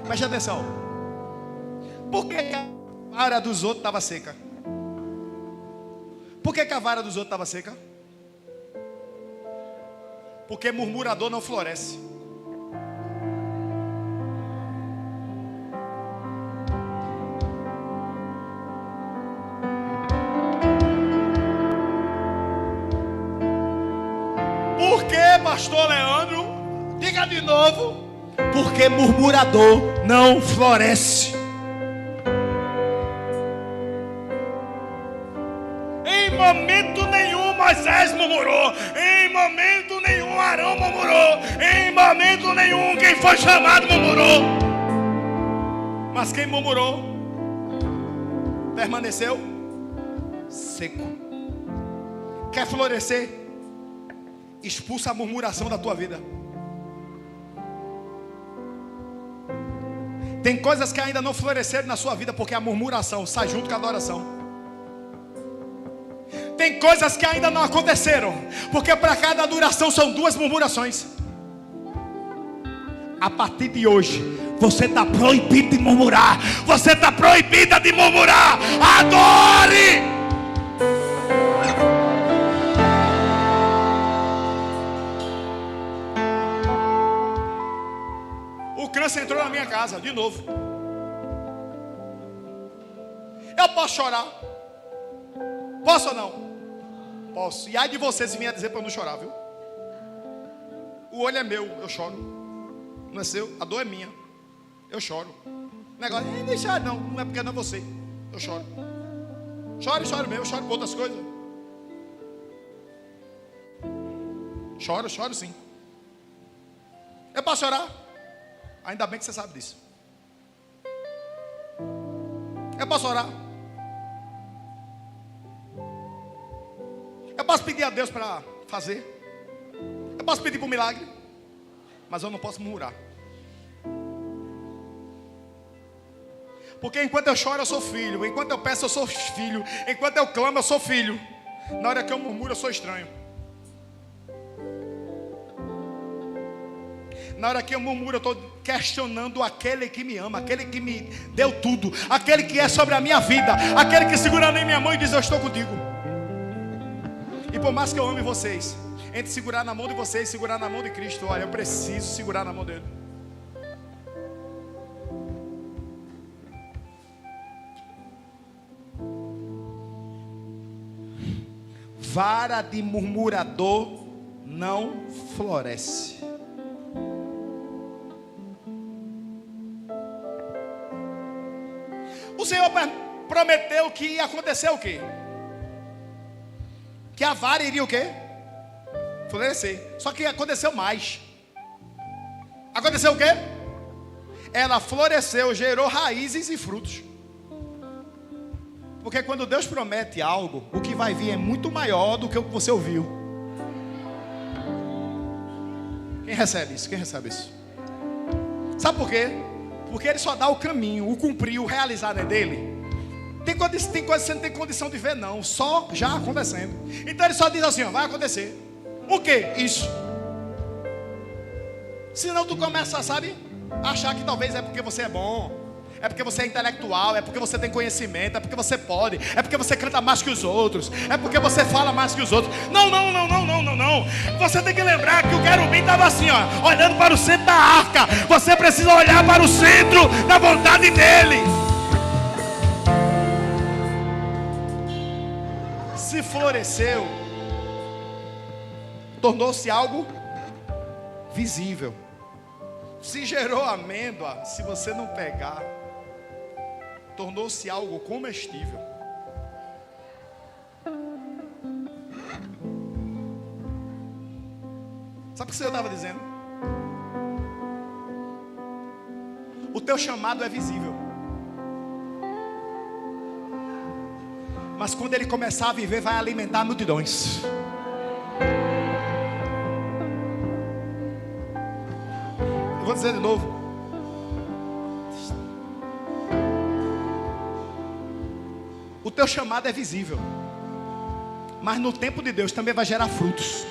Preste atenção. Por que a vara dos outros estava seca? Por que a vara dos outros estava seca? Porque murmurador não floresce. Por que, pastor Leandro? Diga de novo. Porque murmurador não floresce. Em momento nenhum Moisés murmurou. Em momento nenhum Arão murmurou. Em momento nenhum quem foi chamado murmurou. Mas quem murmurou permaneceu seco. Quer florescer? expulsa a murmuração da tua vida. Tem coisas que ainda não floresceram na sua vida, porque a murmuração sai junto com a adoração. Tem coisas que ainda não aconteceram, porque para cada adoração são 2 murmurações. A partir de hoje, você está proibido de murmurar. Você está proibida de murmurar. Adore! O câncer entrou na minha casa, de novo. Eu posso chorar? Posso ou não? Posso. E ai de você se vier dizer para eu não chorar, viu? O olho é meu, eu choro. Não é seu, a dor é minha. Eu choro. O negócio é deixar, não é porque não é você. Eu choro. Choro mesmo, eu choro por outras coisas. Choro sim. Eu posso chorar? Ainda bem que você sabe disso. Eu posso orar? Eu posso pedir a Deus para fazer? Eu posso pedir por milagre? Mas eu não posso murmurar. Porque enquanto eu choro eu sou filho. Enquanto eu peço eu sou filho. Enquanto eu clamo eu sou filho. Na hora que eu murmuro eu sou estranho. Na hora que eu murmuro eu estou questionando aquele que me ama. Aquele que me deu tudo. Aquele que é sobre a minha vida. Aquele que segura na minha mão e diz: eu estou contigo. E por mais que eu ame vocês, entre segurar na mão de vocês e segurar na mão de Cristo, olha, eu preciso segurar na mão dele. Vara de murmurador não floresce. O Senhor prometeu que ia acontecer o quê? Que a vara iria o quê? Florescer. Só que aconteceu mais. Aconteceu o quê? Ela floresceu, gerou raízes e frutos. Porque quando Deus promete algo, o que vai vir é muito maior do que o que você ouviu. Quem recebe isso? Quem recebe isso? Sabe por quê? Porque Ele só dá o caminho, o cumprir, o realizar é dele. Tem coisas que você não tem condição de ver não, só já acontecendo. Então Ele só diz assim, ó, vai acontecer. O que? Isso. Senão tu começa, sabe, a achar que talvez é porque você é bom, é porque você é intelectual, é porque você tem conhecimento, é porque você pode, é porque você canta mais que os outros, é porque você fala mais que os outros. Não. Você tem que lembrar que o querubim estava assim, ó, olhando para o centro da arca. Você precisa olhar para o centro da vontade dele. Se floresceu, tornou-se algo visível. Se gerou amêndoa, se você não pegar, tornou-se algo comestível. Sabe o que o Senhor estava dizendo? O teu chamado é visível. Mas quando ele começar a viver, vai alimentar multidões. Eu vou dizer de novo. O teu chamado é visível. Mas no tempo de Deus também vai gerar frutos.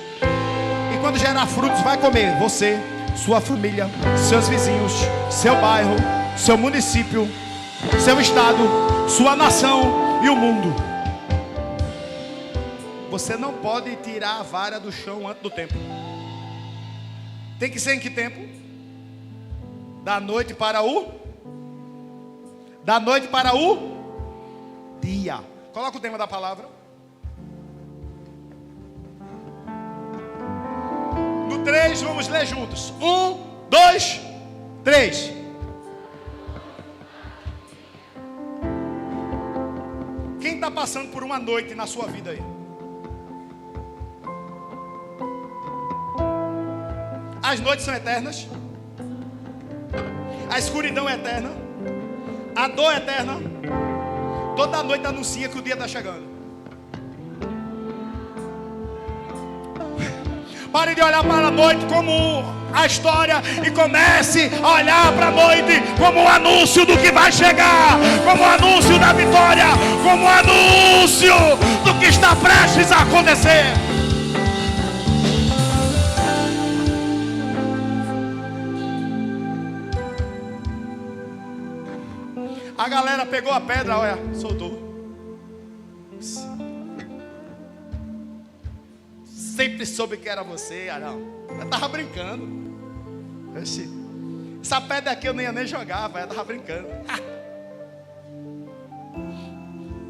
E quando gerar frutos, vai comer você, sua família, seus vizinhos, seu bairro, seu município, seu estado, sua nação e o mundo. Você não pode tirar a vara do chão antes do tempo. Tem que ser em que tempo? Da noite para o dia. Coloca o tema da palavra. No 3 vamos ler juntos. 1, 2, 3. Quem está passando por uma noite na sua vida aí? As noites são eternas. A escuridão é eterna. A dor é eterna. Toda noite anuncia que o dia está chegando. Pare de olhar para a noite como a história e comece a olhar para a noite como o anúncio do que vai chegar, como o anúncio da vitória, como o anúncio do que está prestes a acontecer. A galera pegou a pedra, olha, soltou. Sempre soube que era você, Arão. Eu estava brincando. Essa pedra aqui eu nem ia nem jogar, eu estava brincando.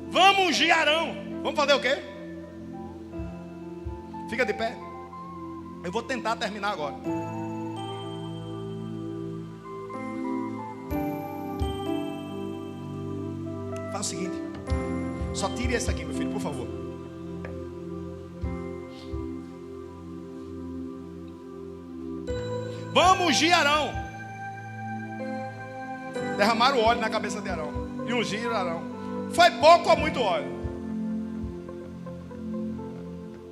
Vamos ungir Arão. Vamos fazer o quê? Fica de pé. Eu vou tentar terminar agora. Faz o seguinte. Só tire esse aqui, meu filho, por favor. Vamos ungir Arão. Derramaram o óleo na cabeça de Arão e ungiram Arão. Foi pouco ou muito óleo?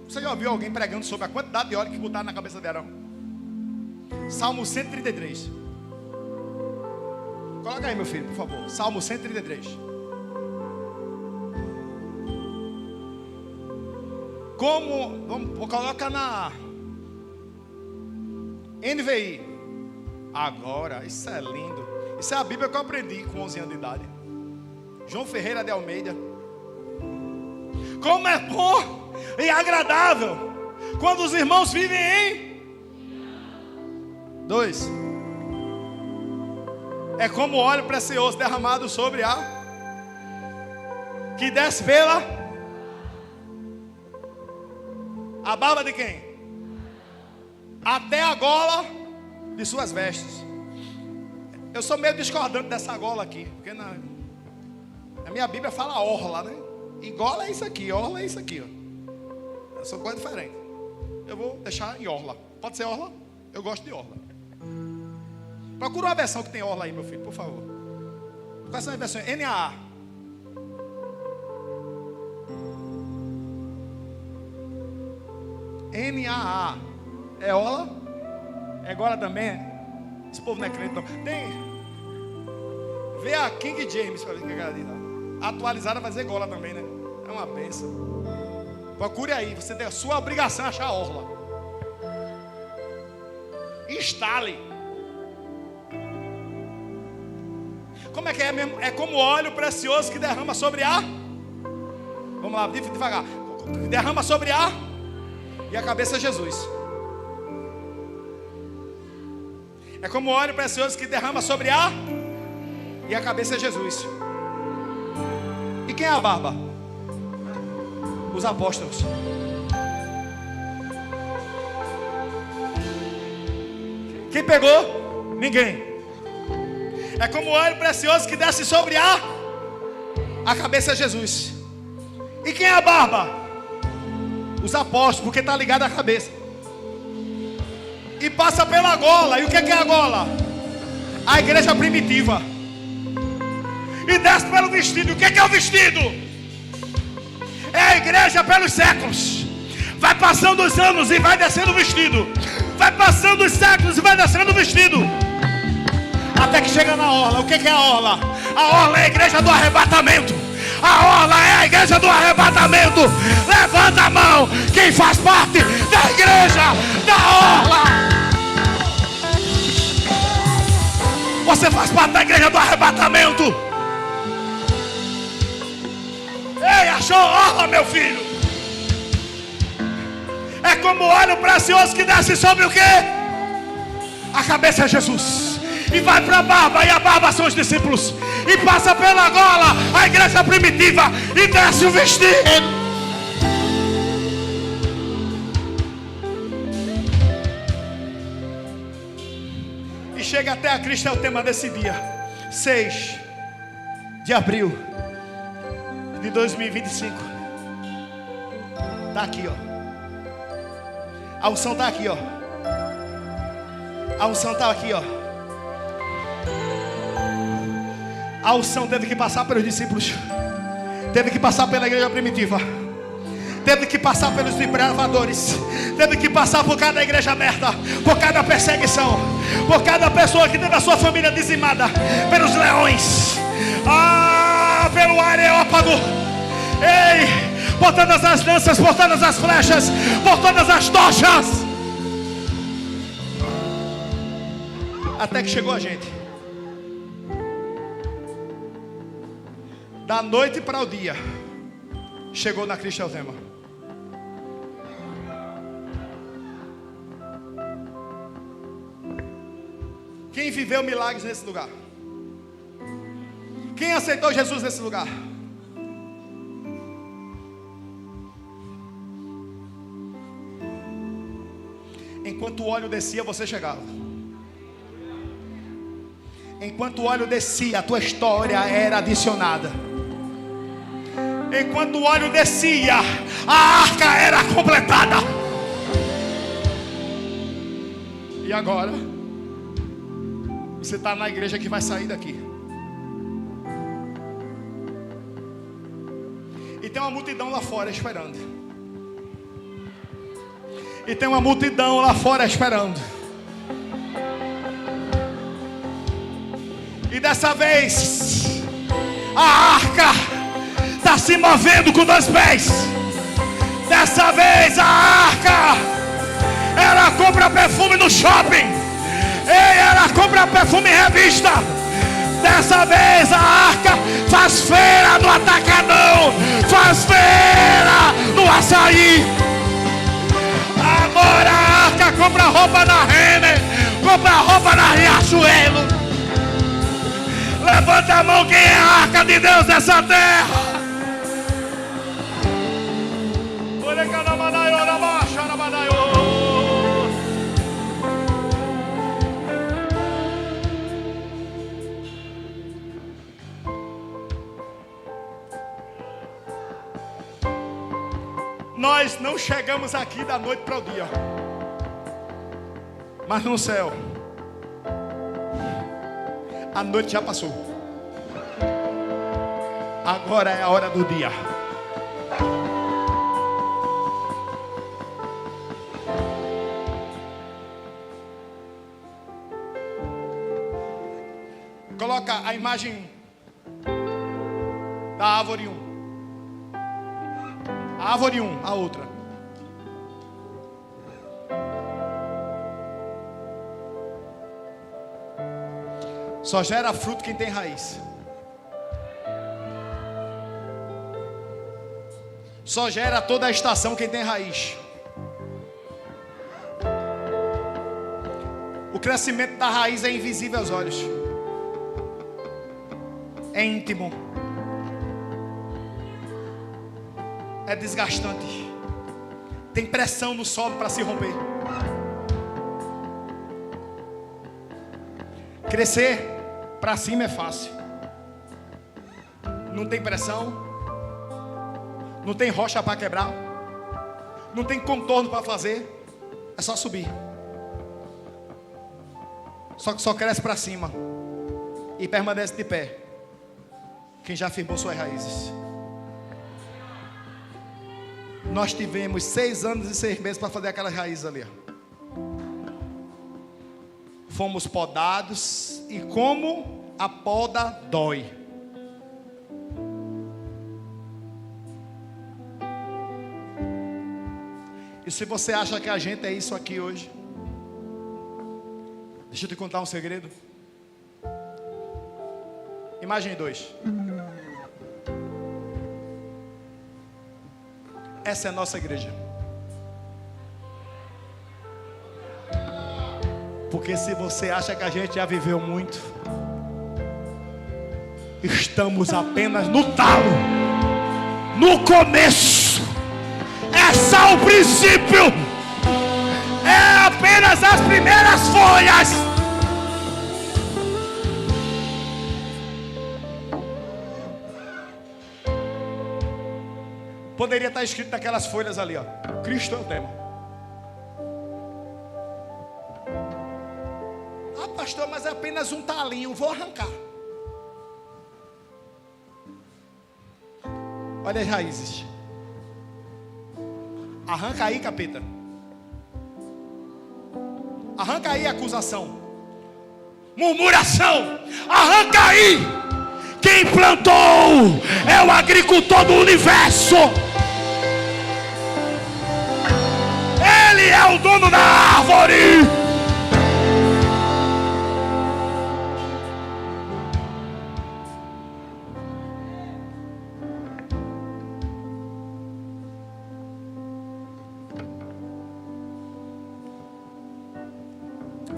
Você já ouviu alguém pregando sobre a quantidade de óleo que botaram na cabeça de Arão? Salmo 133. Coloca aí, meu filho, por favor. Salmo 133. Vamos colocar na NVI. Agora, isso é lindo. Isso é a Bíblia que eu aprendi com 11 anos de idade. João Ferreira de Almeida. Como é bom e agradável quando os irmãos vivem em 2. É como óleo precioso derramado sobre a que desce pela a barba de quem? Até a gola de suas vestes. Eu sou meio discordante dessa gola aqui, porque na minha Bíblia fala orla, né? E gola é isso aqui, orla é isso aqui, ó. São coisas diferentes. Eu vou deixar em orla. Pode ser orla? Eu gosto de orla. Procura uma versão que tem orla aí, meu filho, por favor. Quais são as versões? NAA. NAA. É orla? É gola também? Esse povo não é crente não. Tem. Vê a King James para ver o que ela diz. Atualizada vai dizer gola também, né? É uma bênção. Procure aí. Você tem a sua obrigação de achar a orla. Instale. Como é que é mesmo? É como óleo precioso que derrama sobre a. Vamos lá, devagar. Derrama sobre a. E a cabeça é Jesus. É como óleo precioso que derrama sobre a. E a cabeça é Jesus. E quem é a barba? Os apóstolos. Quem pegou? Ninguém. É como óleo precioso que desce sobre a cabeça é Jesus. E quem é a barba? Os apóstolos, porque está ligado à cabeça. E passa pela gola. E o que é a gola? A igreja primitiva. E desce pelo vestido. O que é o vestido? É a igreja pelos séculos. Vai passando os anos e vai descendo o vestido. Vai passando os séculos e vai descendo o vestido. Até que chega na orla. O que é a orla? A orla é a igreja do arrebatamento. A orla é a igreja do arrebatamento. Levanta a mão quem faz parte da igreja da orla. Você faz parte da igreja do arrebatamento. Ei, achou orla, meu filho? É como óleo precioso que desce sobre o quê? A cabeça é Jesus. E vai para a barba, e a barba são os discípulos. E passa pela gola, a igreja primitiva. E desce o vestido. E chega até a Cristo, é o tema desse dia. 6 de abril de 2025. Está aqui, ó. A unção está aqui, ó. A unção está aqui, ó. A unção teve que passar pelos discípulos. Teve que passar pela igreja primitiva. teve que passar pelos desbravadores, teve que passar por cada igreja aberta, por cada perseguição, por cada pessoa que teve a sua família dizimada pelos leões, pelo areópago, por todas as lanças, por todas as flechas, por todas as tochas, até que chegou a gente. Da noite para o dia, chegou na Cristo Alzheimer. Quem viveu milagres nesse lugar? Quem aceitou Jesus nesse lugar? Enquanto o óleo descia, você chegava. Enquanto o óleo descia, a tua história era adicionada. Enquanto o óleo descia, a arca era completada. E agora, você está na igreja que vai sair daqui. E tem uma multidão lá fora esperando. E tem uma multidão lá fora esperando. E dessa vez, a arca está se movendo com 2 pés. Dessa vez, a arca, ela compra perfume no shopping. Ela compra perfume em revista. Dessa vez, a arca faz feira no Atacadão, faz feira no Açaí. Agora a arca compra roupa na Renner, compra roupa na Riachuelo. Levanta a mão, quem é a arca de Deus nessa terra? Nós não chegamos aqui da noite para o dia, mas no céu a noite já passou. Agora é a hora do dia. Coloca a imagem da árvore 1. A árvore 1, a outra. Só gera fruto quem tem raiz. Só gera toda a estação quem tem raiz. O crescimento da raiz é invisível aos olhos. É íntimo. É desgastante. Tem pressão no solo para se romper. Crescer para cima é fácil. Não tem pressão. Não tem rocha para quebrar. Não tem contorno para fazer. É só subir. Só que só cresce para cima e permanece de pé quem já firmou suas raízes. Nós tivemos 6 anos e 6 meses para fazer aquelas raízes ali. Fomos podados. E como a poda dói. E se você acha que a gente é isso aqui hoje, deixa eu te contar um segredo. Imagem 2. Essa é a nossa igreja. Porque se você acha que a gente já viveu muito, estamos apenas no talo, no começo. É só o princípio. É apenas as primeiras folhas. Poderia estar escrito naquelas folhas ali, ó. Cristo é o tema. Ah, pastor, mas é apenas um talinho. Vou arrancar. Olha as raízes. Arranca aí, capeta. Arranca aí a acusação. Murmuração. Arranca aí. Quem plantou é o agricultor do universo. Ele é o dono da árvore.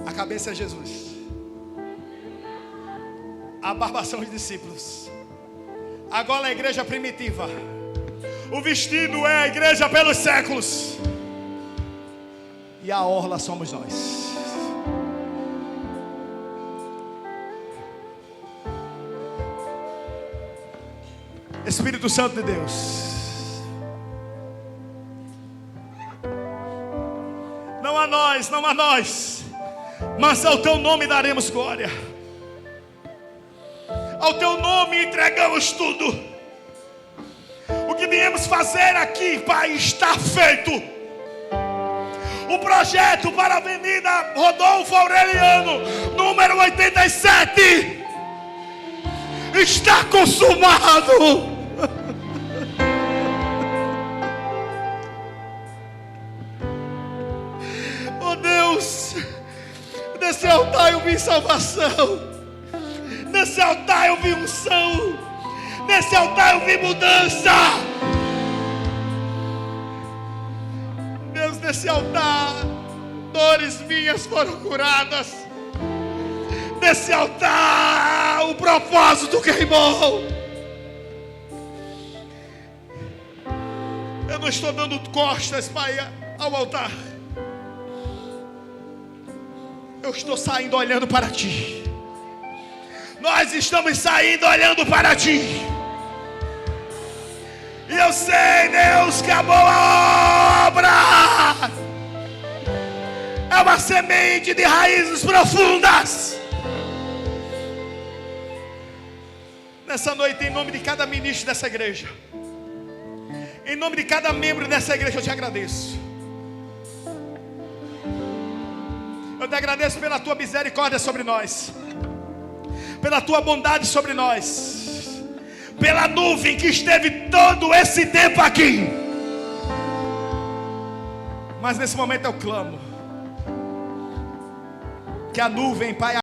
A cabeça é Jesus. A barba são os discípulos. A gola é a igreja primitiva. O vestido é a igreja pelos séculos. E a orla somos nós. Espírito Santo de Deus, não a nós, mas ao teu nome daremos glória. Ao teu nome entregamos tudo. O que viemos fazer aqui, Pai, está feito. O projeto para a Avenida Rodolfo Aureliano, número 87, está consumado. Oh Deus, nesse altar eu vi salvação. Nesse altar eu vi unção. Nesse altar eu vi mudança. Deus, nesse altar dores minhas foram curadas. Nesse altar o propósito queimou. Eu não estou dando costas, Pai, ao altar. Eu estou saindo olhando para Ti. Nós estamos saindo olhando para Ti. E eu sei, Deus, que a boa obra é uma semente de raízes profundas. Nessa noite, em nome de cada ministro dessa igreja, em nome de cada membro dessa igreja, eu te agradeço. Eu te agradeço pela Tua misericórdia sobre nós, pela Tua bondade sobre nós, pela nuvem que esteve todo esse tempo aqui. Mas nesse momento eu clamo que a nuvem, Pai,